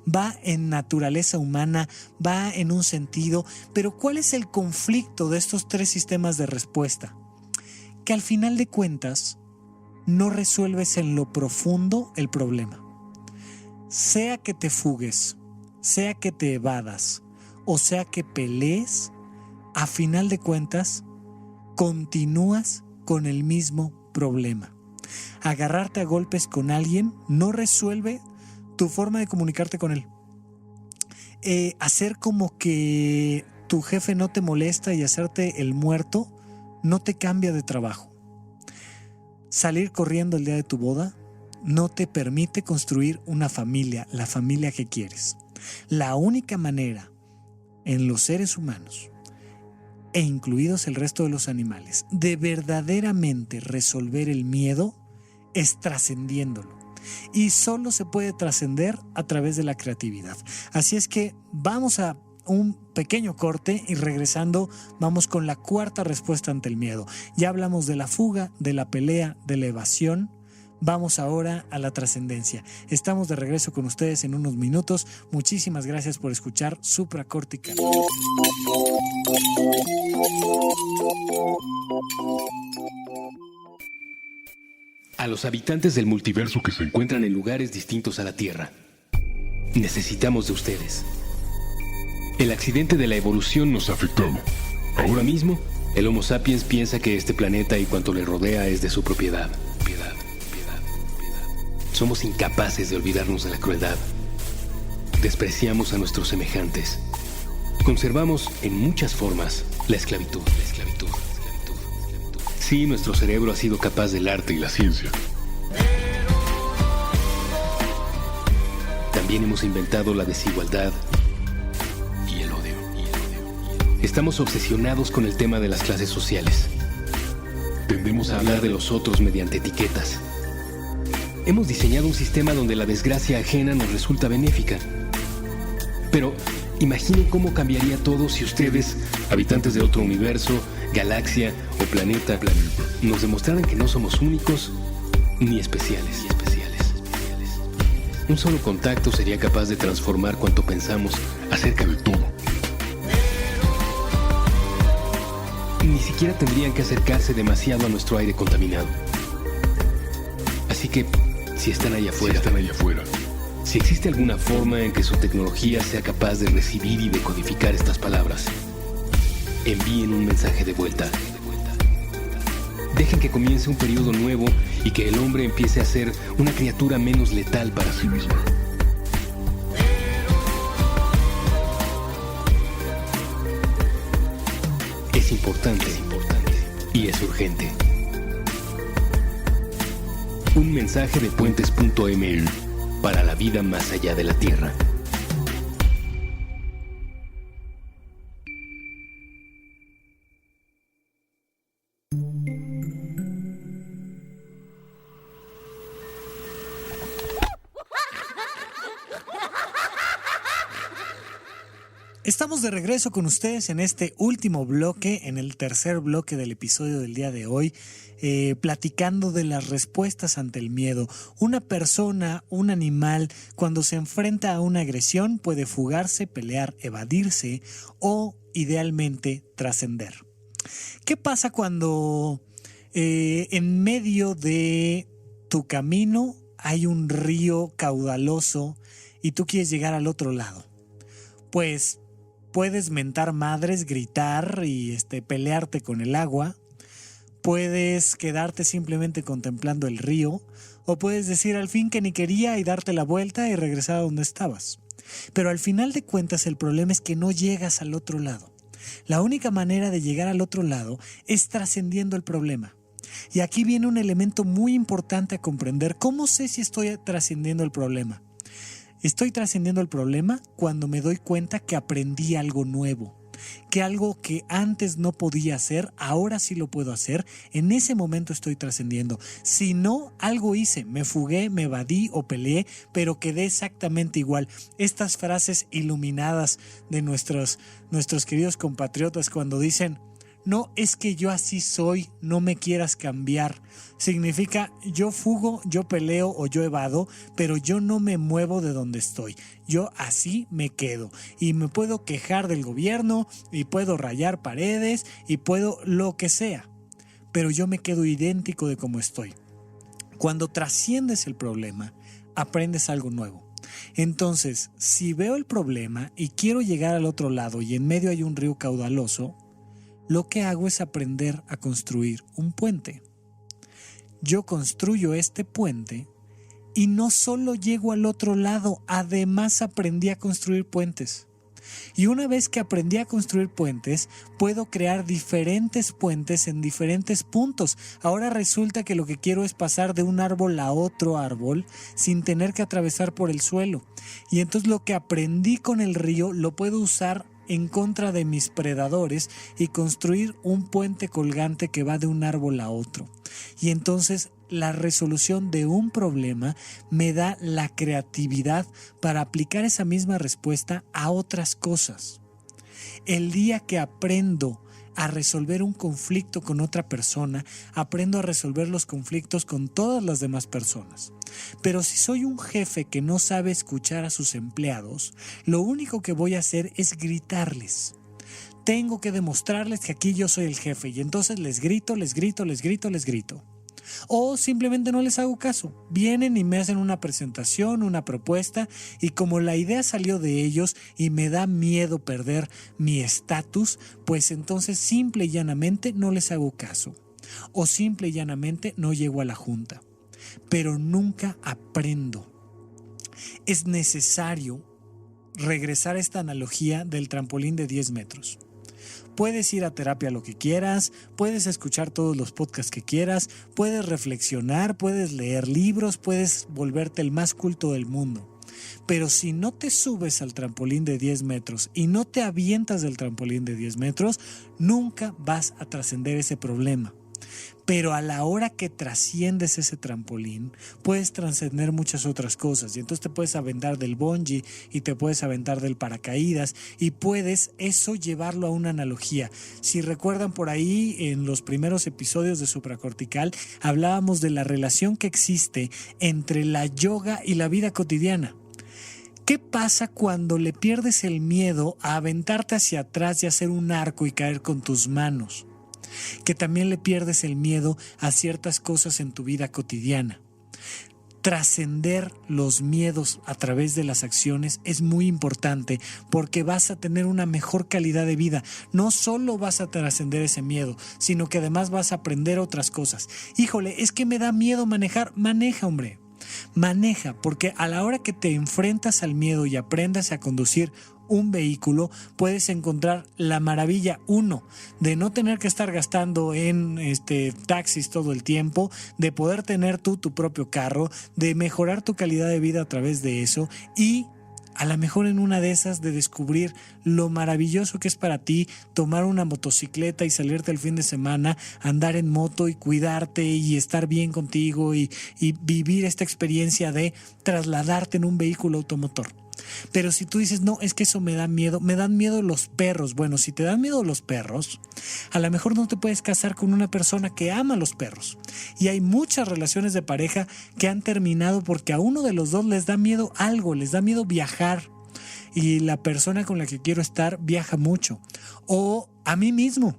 Speaker 2: Va en naturaleza humana, va en un sentido, pero ¿cuál es el conflicto de estos tres sistemas de respuesta? Que al final de cuentas no resuelves en lo profundo el problema. Sea que te fugues, sea que te evadas o sea que pelees, a final de cuentas continúas con el mismo problema. Agarrarte a golpes con alguien no resuelve tu forma de comunicarte con él. Hacer como que tu jefe no te molesta y hacerte el muerto no te cambia de trabajo. Salir corriendo el día de tu boda no te permite construir una familia, la familia que quieres. La única manera en los seres humanos, e incluidos el resto de los animales, de verdaderamente resolver el miedo es trascendiéndolo. Y solo se puede trascender a través de la creatividad. Así es que vamos a un pequeño corte y regresando vamos con la cuarta respuesta ante el miedo. Ya hablamos de la fuga, de la pelea, de la evasión. Vamos ahora a la trascendencia. Estamos de regreso con ustedes en unos minutos. Muchísimas gracias por escuchar Supracortical.
Speaker 1: A los habitantes del multiverso que se encuentran en lugares distintos a la Tierra, necesitamos de ustedes. El accidente de la evolución nos ha afectado. Ahora mismo, el Homo sapiens piensa que este planeta y cuanto le rodea es de su propiedad. Somos incapaces de olvidarnos de la crueldad. despreciamos a nuestros semejantes. Conservamos en muchas formas la esclavitud. Sí, nuestro cerebro ha sido capaz del arte y la ciencia. También hemos inventado la desigualdad y el odio. Estamos obsesionados con el tema de las clases sociales. Tendemos a hablar de los otros mediante etiquetas. Hemos diseñado un sistema donde la desgracia ajena nos resulta benéfica. Pero imaginen cómo cambiaría todo si ustedes, habitantes de otro universo, galaxia o planeta, nos demostraran que no somos únicos ni especiales. Un solo contacto sería capaz de transformar cuanto pensamos acerca de todo. Ni siquiera tendrían que acercarse demasiado a nuestro aire contaminado. Así que, si están allá afuera, si existe alguna forma en que su tecnología sea capaz de recibir y decodificar estas palabras, envíen un mensaje de vuelta. Dejen que comience un periodo nuevo y que el hombre empiece a ser una criatura menos letal para sí mismo. Es importante y es urgente. Un mensaje de puentes.ml para la vida más allá de la Tierra.
Speaker 2: Estamos de regreso con ustedes en este último bloque, en el tercer bloque del episodio del día de hoy, platicando de las respuestas ante el miedo. Una persona, un animal, cuando se enfrenta a una agresión puede fugarse, pelear, evadirse o, idealmente, trascender. ¿Qué pasa cuando en medio de tu camino hay un río caudaloso y tú quieres llegar al otro lado? Pues puedes mentar madres, gritar y pelearte con el agua. Puedes quedarte simplemente contemplando el río. O puedes decir al fin que ni quería y darte la vuelta y regresar a donde estabas. Pero al final de cuentas el problema es que no llegas al otro lado. La única manera de llegar al otro lado es trascendiendo el problema. Y aquí viene un elemento muy importante a comprender. ¿Cómo sé si estoy trascendiendo el problema? Estoy trascendiendo el problema cuando me doy cuenta que aprendí algo nuevo, que algo que antes no podía hacer, ahora sí lo puedo hacer. En ese momento estoy trascendiendo. Si no, algo hice, me fugué, me evadí o peleé, pero quedé exactamente igual. Estas frases iluminadas de nuestros queridos compatriotas cuando dicen: no, es que yo así soy, no me quieras cambiar. Significa yo fugo, yo peleo o yo evado, pero yo no me muevo de donde estoy. Yo así me quedo y me puedo quejar del gobierno y puedo rayar paredes y puedo lo que sea, pero yo me quedo idéntico de como estoy. Cuando trasciendes el problema, aprendes algo nuevo. Entonces, si veo el problema y quiero llegar al otro lado y en medio hay un río caudaloso, lo que hago es aprender a construir un puente. Yo construyo este puente y no solo llego al otro lado, además aprendí a construir puentes. Y una vez que aprendí a construir puentes, puedo crear diferentes puentes en diferentes puntos. Ahora resulta que lo que quiero es pasar de un árbol a otro árbol sin tener que atravesar por el suelo. Y entonces lo que aprendí con el río lo puedo usar en contra de mis predadores y construir un puente colgante que va de un árbol a otro. Y entonces la resolución de un problema me da la creatividad para aplicar esa misma respuesta a otras cosas. El día que aprendo a resolver un conflicto con otra persona, aprendo a resolver los conflictos con todas las demás personas. Pero si soy un jefe que no sabe escuchar a sus empleados, lo único que voy a hacer es gritarles. Tengo que demostrarles que aquí yo soy el jefe y entonces les grito. O simplemente no les hago caso. Vienen y me hacen una presentación, una propuesta, y como la idea salió de ellos y me da miedo perder mi estatus, pues entonces simple y llanamente no les hago caso. O simple y llanamente no llego a la junta. Pero nunca aprendo. Es necesario regresar a esta analogía del trampolín de 10 metros. Puedes ir a terapia lo que quieras, puedes escuchar todos los podcasts que quieras, puedes reflexionar, puedes leer libros, puedes volverte el más culto del mundo. Pero si no te subes al trampolín de 10 metros y no te avientas del trampolín de 10 metros, nunca vas a trascender ese problema. Pero a la hora que trasciendes ese trampolín, puedes trascender muchas otras cosas. Y entonces te puedes aventar del bungee y te puedes aventar del paracaídas y puedes eso llevarlo a una analogía. Si recuerdan por ahí, en los primeros episodios de Supracortical, hablábamos de la relación que existe entre la yoga y la vida cotidiana. ¿Qué pasa cuando le pierdes el miedo a aventarte hacia atrás y hacer un arco y caer con tus manos? Que también le pierdes el miedo a ciertas cosas en tu vida cotidiana. Trascender los miedos a través de las acciones es muy importante porque vas a tener una mejor calidad de vida. No solo vas a trascender ese miedo, sino que además vas a aprender otras cosas. Híjole, es que me da miedo manejar. Maneja, hombre. Maneja, porque a la hora que te enfrentas al miedo y aprendas a conducir un vehículo, puedes encontrar la maravilla, uno, de no tener que estar gastando en taxis todo el tiempo, de poder tener tú tu propio carro, de mejorar tu calidad de vida a través de eso y a lo mejor en una de esas de descubrir lo maravilloso que es para ti tomar una motocicleta y salirte el fin de semana, andar en moto y cuidarte y estar bien contigo y vivir esta experiencia de trasladarte en un vehículo automotor. Pero si tú dices, no, es que eso me dan miedo los perros. Bueno, si te dan miedo los perros, a lo mejor no te puedes casar con una persona que ama los perros. Y hay muchas relaciones de pareja que han terminado porque a uno de los dos les da miedo algo, les da miedo viajar. Y la persona con la que quiero estar viaja mucho. O a mí mismo.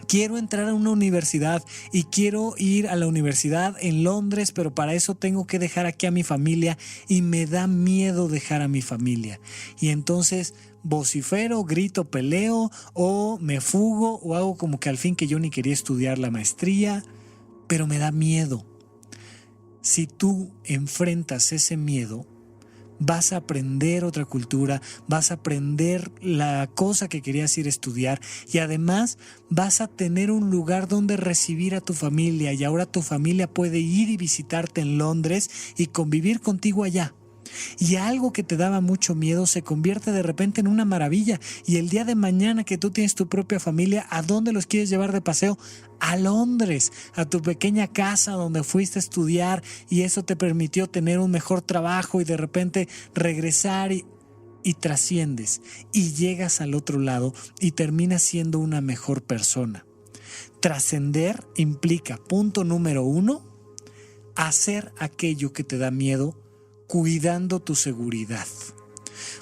Speaker 2: Quiero entrar a una universidad y quiero ir a la universidad en Londres, pero para eso tengo que dejar aquí a mi familia y me da miedo dejar a mi familia. Y entonces vocifero, grito, peleo o me fugo o hago como que al fin que yo ni quería estudiar la maestría, pero me da miedo. Si tú enfrentas ese miedo, vas a aprender otra cultura, vas a aprender la cosa que querías ir a estudiar y además vas a tener un lugar donde recibir a tu familia y ahora tu familia puede ir y visitarte en Londres y convivir contigo allá. Y algo que te daba mucho miedo se convierte de repente en una maravilla y el día de mañana que tú tienes tu propia familia, ¿a dónde los quieres llevar de paseo? A Londres, a tu pequeña casa donde fuiste a estudiar y eso te permitió tener un mejor trabajo y de repente regresar y trasciendes y llegas al otro lado y terminas siendo una mejor persona. Trascender implica, punto número 1, hacer aquello que te da miedo cuidando tu seguridad.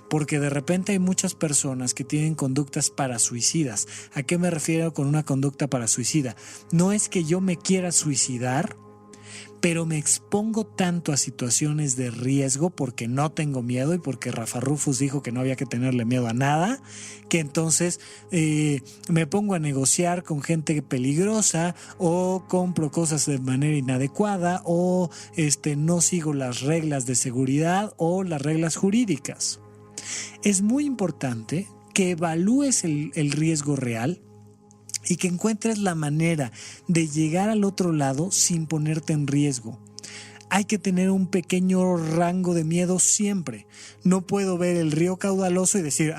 Speaker 2: Porque de repente hay muchas personas que tienen conductas parasuicidas. ¿A qué me refiero con una conducta parasuicida? No es que yo me quiera suicidar, pero me expongo tanto a situaciones de riesgo porque no tengo miedo y porque Rafa Rufus dijo que no había que tenerle miedo a nada, que entonces me pongo a negociar con gente peligrosa o compro cosas de manera inadecuada o no sigo las reglas de seguridad o las reglas jurídicas. Es muy importante que evalúes el riesgo real y que encuentres la manera de llegar al otro lado sin ponerte en riesgo. Hay que tener un pequeño rango de miedo siempre. No puedo ver el río caudaloso y decir,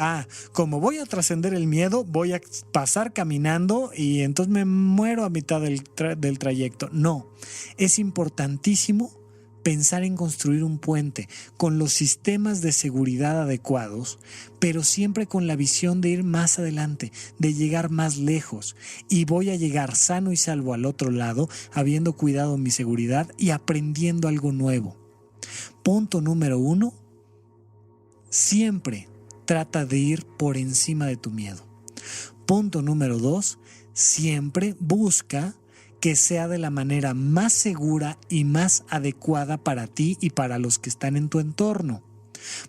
Speaker 2: como voy a trascender el miedo, voy a pasar caminando y entonces me muero a mitad del trayecto. No, es importantísimo pensar en construir un puente con los sistemas de seguridad adecuados, pero siempre con la visión de ir más adelante, de llegar más lejos. Y voy a llegar sano y salvo al otro lado, habiendo cuidado mi seguridad y aprendiendo algo nuevo. Punto número 1, siempre trata de ir por encima de tu miedo. Punto número 2, siempre busca que sea de la manera más segura y más adecuada para ti y para los que están en tu entorno.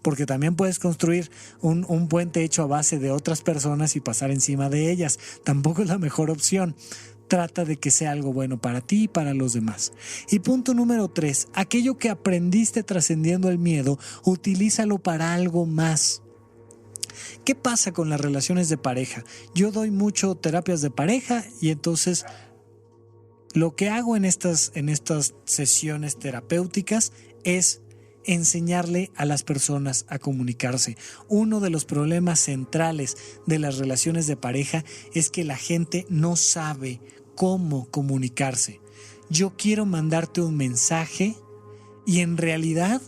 Speaker 2: Porque también puedes construir un puente hecho a base de otras personas y pasar encima de ellas. Tampoco es la mejor opción. Trata de que sea algo bueno para ti y para los demás. Y punto número 3, aquello que aprendiste trascendiendo el miedo, utilízalo para algo más. ¿Qué pasa con las relaciones de pareja? Yo doy mucho terapias de pareja y entonces lo que hago en estas sesiones terapéuticas es enseñarle a las personas a comunicarse. Uno de los problemas centrales de las relaciones de pareja es que la gente no sabe cómo comunicarse. Yo quiero mandarte un mensaje y en realidad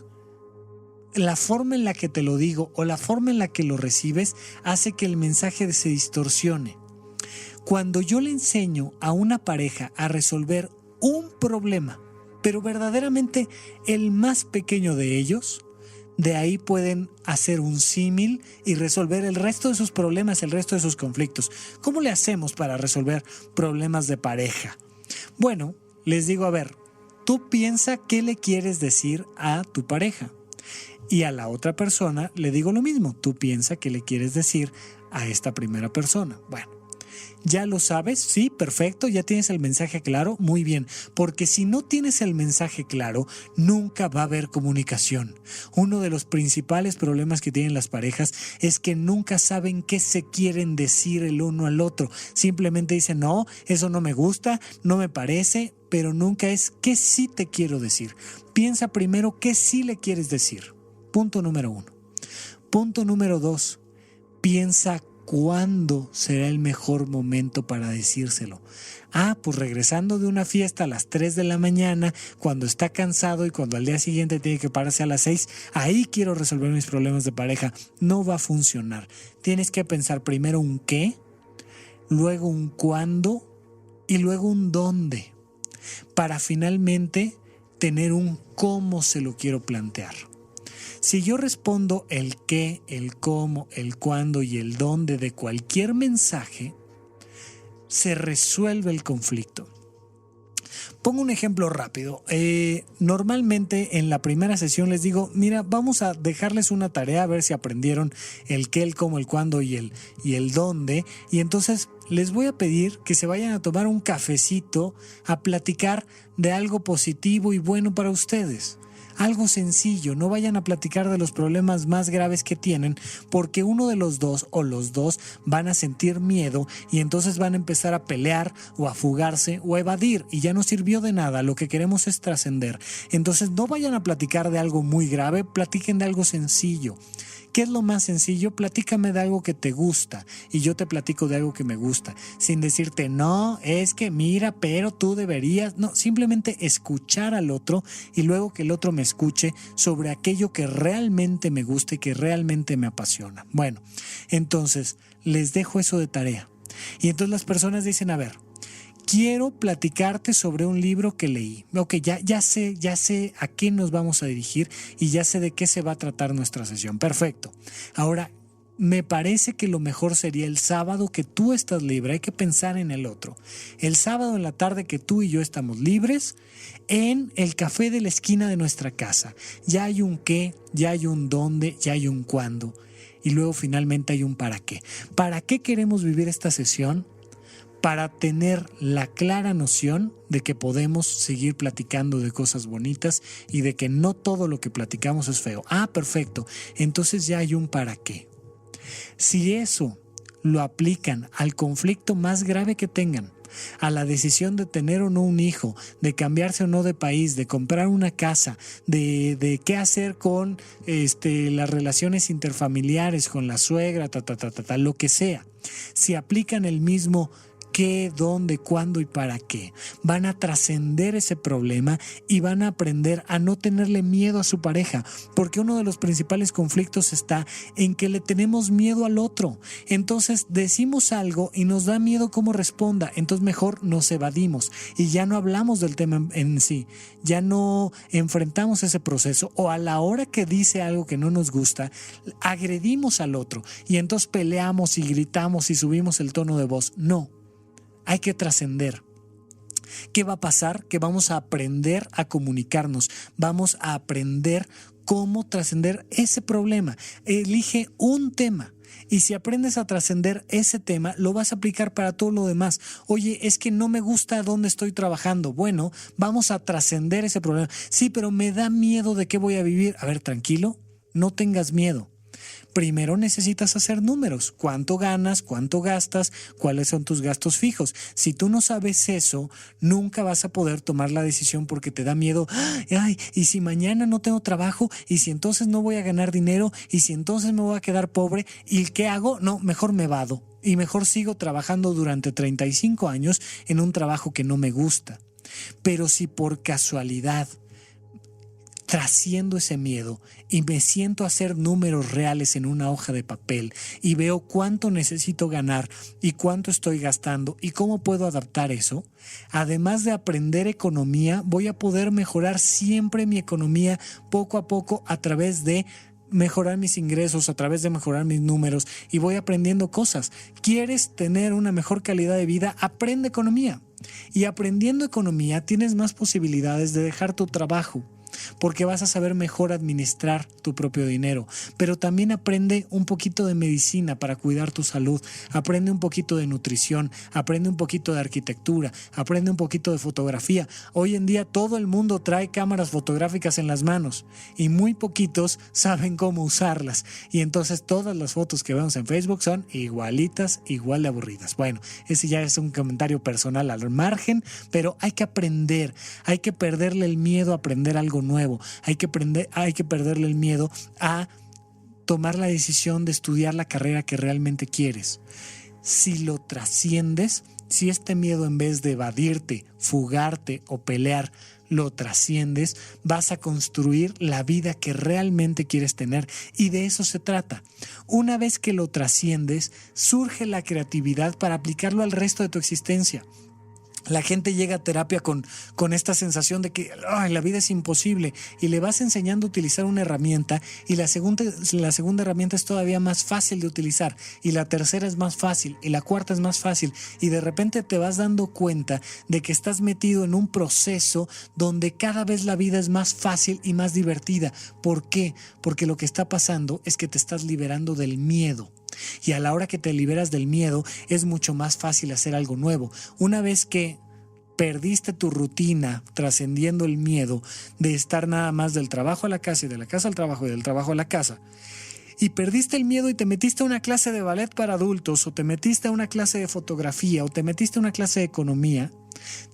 Speaker 2: la forma en la que te lo digo o la forma en la que lo recibes hace que el mensaje se distorsione. Cuando yo le enseño a una pareja a resolver un problema, pero verdaderamente el más pequeño de ellos, de ahí pueden hacer un símil y resolver el resto de sus problemas, el resto de sus conflictos. ¿Cómo le hacemos para resolver problemas de pareja? Bueno, les digo, a ver, tú piensa qué le quieres decir a tu pareja. Y a la otra persona le digo lo mismo, tú piensa qué le quieres decir a esta primera persona. Bueno, ¿ya lo sabes? Sí, perfecto, ya tienes el mensaje claro, muy bien, porque si no tienes el mensaje claro, nunca va a haber comunicación. Uno de los principales problemas que tienen las parejas es que nunca saben qué se quieren decir el uno al otro. Simplemente dicen, no, eso no me gusta, no me parece, pero nunca es qué sí te quiero decir. Piensa primero qué sí le quieres decir. Punto número 1. Punto número 2. Piensa cuándo será el mejor momento para decírselo. Pues regresando de una fiesta a las 3 de la mañana, cuando está cansado y cuando al día siguiente tiene que pararse a las 6, ahí quiero resolver mis problemas de pareja. No va a funcionar. Tienes que pensar primero un qué, luego un cuándo y luego un dónde, para finalmente tener un cómo se lo quiero plantear. Si yo respondo el qué, el cómo, el cuándo y el dónde de cualquier mensaje, se resuelve el conflicto. Pongo un ejemplo rápido. Normalmente en la primera sesión les digo, mira, vamos a dejarles una tarea a ver si aprendieron el qué, el cómo, el cuándo y el dónde. Y entonces les voy a pedir que se vayan a tomar un cafecito a platicar de algo positivo y bueno para ustedes. Algo sencillo, no vayan a platicar de los problemas más graves que tienen, porque uno de los dos o los dos van a sentir miedo y entonces van a empezar a pelear o a fugarse o a evadir y ya no sirvió de nada. Lo que queremos es trascender. Entonces no vayan a platicar de algo muy grave, platiquen de algo sencillo. ¿Qué es lo más sencillo? Platícame de algo que te gusta y yo te platico de algo que me gusta, sin decirte, no, es que mira, pero tú deberías. No, simplemente escuchar al otro y luego que el otro me escuche sobre aquello que realmente me gusta y que realmente me apasiona. Bueno, entonces les dejo eso de tarea. Y entonces las personas dicen, a ver, quiero platicarte sobre un libro que leí. Ok, ya sé a qué nos vamos a dirigir y ya sé de qué se va a tratar nuestra sesión. Perfecto. Ahora, me parece que lo mejor sería el sábado que tú estás libre. Hay que pensar en el otro. El sábado en la tarde que tú y yo estamos libres, en el café de la esquina de nuestra casa. Ya hay un qué, ya hay un dónde, ya hay un cuándo. Y luego finalmente hay un para qué. ¿Para qué queremos vivir esta sesión? Para tener la clara noción de que podemos seguir platicando de cosas bonitas y de que no todo lo que platicamos es feo. Perfecto. Entonces ya hay un para qué. Si eso lo aplican al conflicto más grave que tengan, a la decisión de tener o no un hijo, de cambiarse o no de país, de comprar una casa, de qué hacer con las relaciones interfamiliares, con la suegra, lo que sea, si aplican el mismo qué, dónde, cuándo y para qué, van a trascender ese problema y van a aprender a no tenerle miedo a su pareja, porque uno de los principales conflictos está en que le tenemos miedo al otro. Entonces decimos algo y nos da miedo cómo responda, entonces mejor nos evadimos y ya no hablamos del tema en sí, ya no enfrentamos ese proceso, o a la hora que dice algo que no nos gusta, agredimos al otro y entonces peleamos y gritamos y subimos el tono de voz. No. Hay que trascender. ¿Qué va a pasar? Que vamos a aprender a comunicarnos, vamos a aprender cómo trascender ese problema. Elige un tema y si aprendes a trascender ese tema, lo vas a aplicar para todo lo demás. Oye, es que no me gusta dónde estoy trabajando. Bueno, vamos a trascender ese problema. Sí, pero me da miedo de qué voy a vivir. A ver, tranquilo, no tengas miedo. Primero necesitas hacer números. ¿Cuánto ganas? ¿Cuánto gastas? ¿Cuáles son tus gastos fijos? Si tú no sabes eso, nunca vas a poder tomar la decisión porque te da miedo. Ay, ¿y si mañana no tengo trabajo? ¿Y si entonces no voy a ganar dinero? ¿Y si entonces me voy a quedar pobre? ¿Y qué hago? No, mejor me vado. Y mejor sigo trabajando durante 35 años en un trabajo que no me gusta. Pero si por casualidad trasciendo ese miedo y me siento a hacer números reales en una hoja de papel y veo cuánto necesito ganar y cuánto estoy gastando y cómo puedo adaptar eso, además de aprender economía, voy a poder mejorar siempre mi economía poco a poco a través de mejorar mis ingresos, a través de mejorar mis números, y voy aprendiendo cosas. ¿Quieres tener una mejor calidad de vida? Aprende economía. Y aprendiendo economía tienes más posibilidades de dejar tu trabajo, porque vas a saber mejor administrar tu propio dinero. Pero también aprende un poquito de medicina para cuidar tu salud, aprende un poquito de nutrición, aprende un poquito de arquitectura, aprende un poquito de fotografía. Hoy en día todo el mundo trae cámaras fotográficas en las manos y muy poquitos saben cómo usarlas, y entonces todas las fotos que vemos en Facebook son igualitas, igual de aburridas. Bueno, ese ya es un comentario personal al margen, pero hay que aprender, hay que perderle el miedo a aprender algo nuevo, hay que perderle el miedo a tomar la decisión de estudiar la carrera que realmente quieres. Si lo trasciendes, si este miedo, en vez de evadirte, fugarte o pelear, lo trasciendes, vas a construir la vida que realmente quieres tener, y de eso se trata. Una vez que lo trasciendes, surge la creatividad para aplicarlo al resto de tu existencia. La gente llega a terapia con esta sensación de que la vida es imposible, y le vas enseñando a utilizar una herramienta, y la segunda herramienta es todavía más fácil de utilizar, y la tercera es más fácil, y la cuarta es más fácil, y de repente te vas dando cuenta de que estás metido en un proceso donde cada vez la vida es más fácil y más divertida. ¿Por qué? Porque lo que está pasando es que te estás liberando del miedo. Y a la hora que te liberas del miedo es mucho más fácil hacer algo nuevo. Una vez que perdiste tu rutina, trascendiendo el miedo de estar nada más del trabajo a la casa y de la casa al trabajo y del trabajo a la casa, y perdiste el miedo y te metiste a una clase de ballet para adultos, o te metiste a una clase de fotografía, o te metiste a una clase de economía,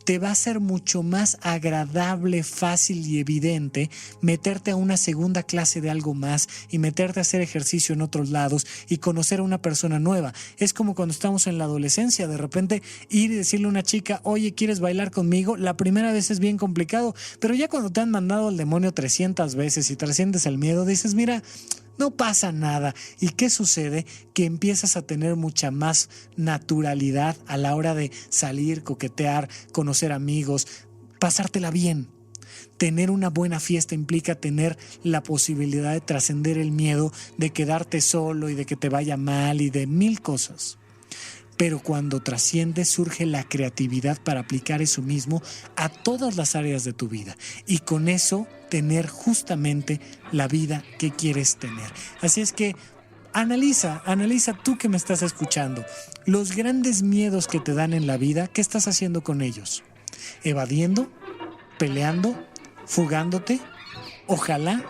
Speaker 2: te va a ser mucho más agradable, fácil y evidente meterte a una segunda clase de algo más, y meterte a hacer ejercicio en otros lados y conocer a una persona nueva. Es como cuando estamos en la adolescencia, de repente ir y decirle a una chica, oye, ¿quieres bailar conmigo? La primera vez es bien complicado, pero ya cuando te han mandado al demonio 300 veces y trasciendes el miedo, dices, mira, no pasa nada. ¿Y qué sucede? Que empiezas a tener mucha más naturalidad a la hora de salir, coquetear, conocer amigos, pasártela bien. Tener una buena fiesta implica tener la posibilidad de trascender el miedo, de quedarte solo y de que te vaya mal y de mil cosas. Pero cuando trasciendes, surge la creatividad para aplicar eso mismo a todas las áreas de tu vida, y con eso tener justamente la vida que quieres tener. Así es que analiza tú que me estás escuchando, los grandes miedos que te dan en la vida, ¿qué estás haciendo con ellos? ¿Evadiendo? ¿Peleando? ¿Fugándote? Ojalá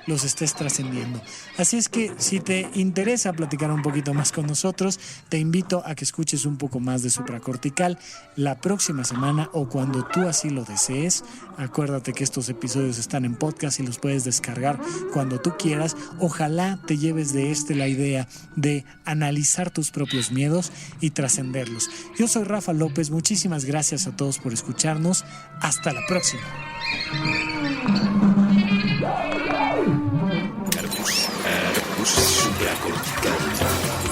Speaker 2: los estés trascendiendo. Así es que si te interesa platicar un poquito más con nosotros, te invito a que escuches un poco más de Supracortical la próxima semana, o cuando tú así lo desees. Acuérdate que estos episodios están en podcast y los puedes descargar cuando tú quieras. Ojalá te lleves de la idea de analizar tus propios miedos y trascenderlos. Yo soy Rafa López, muchísimas gracias a todos por escucharnos. Hasta la próxima.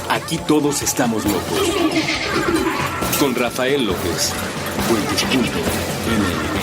Speaker 1: Aquí todos estamos locos. Con Rafael López. Puentes.mx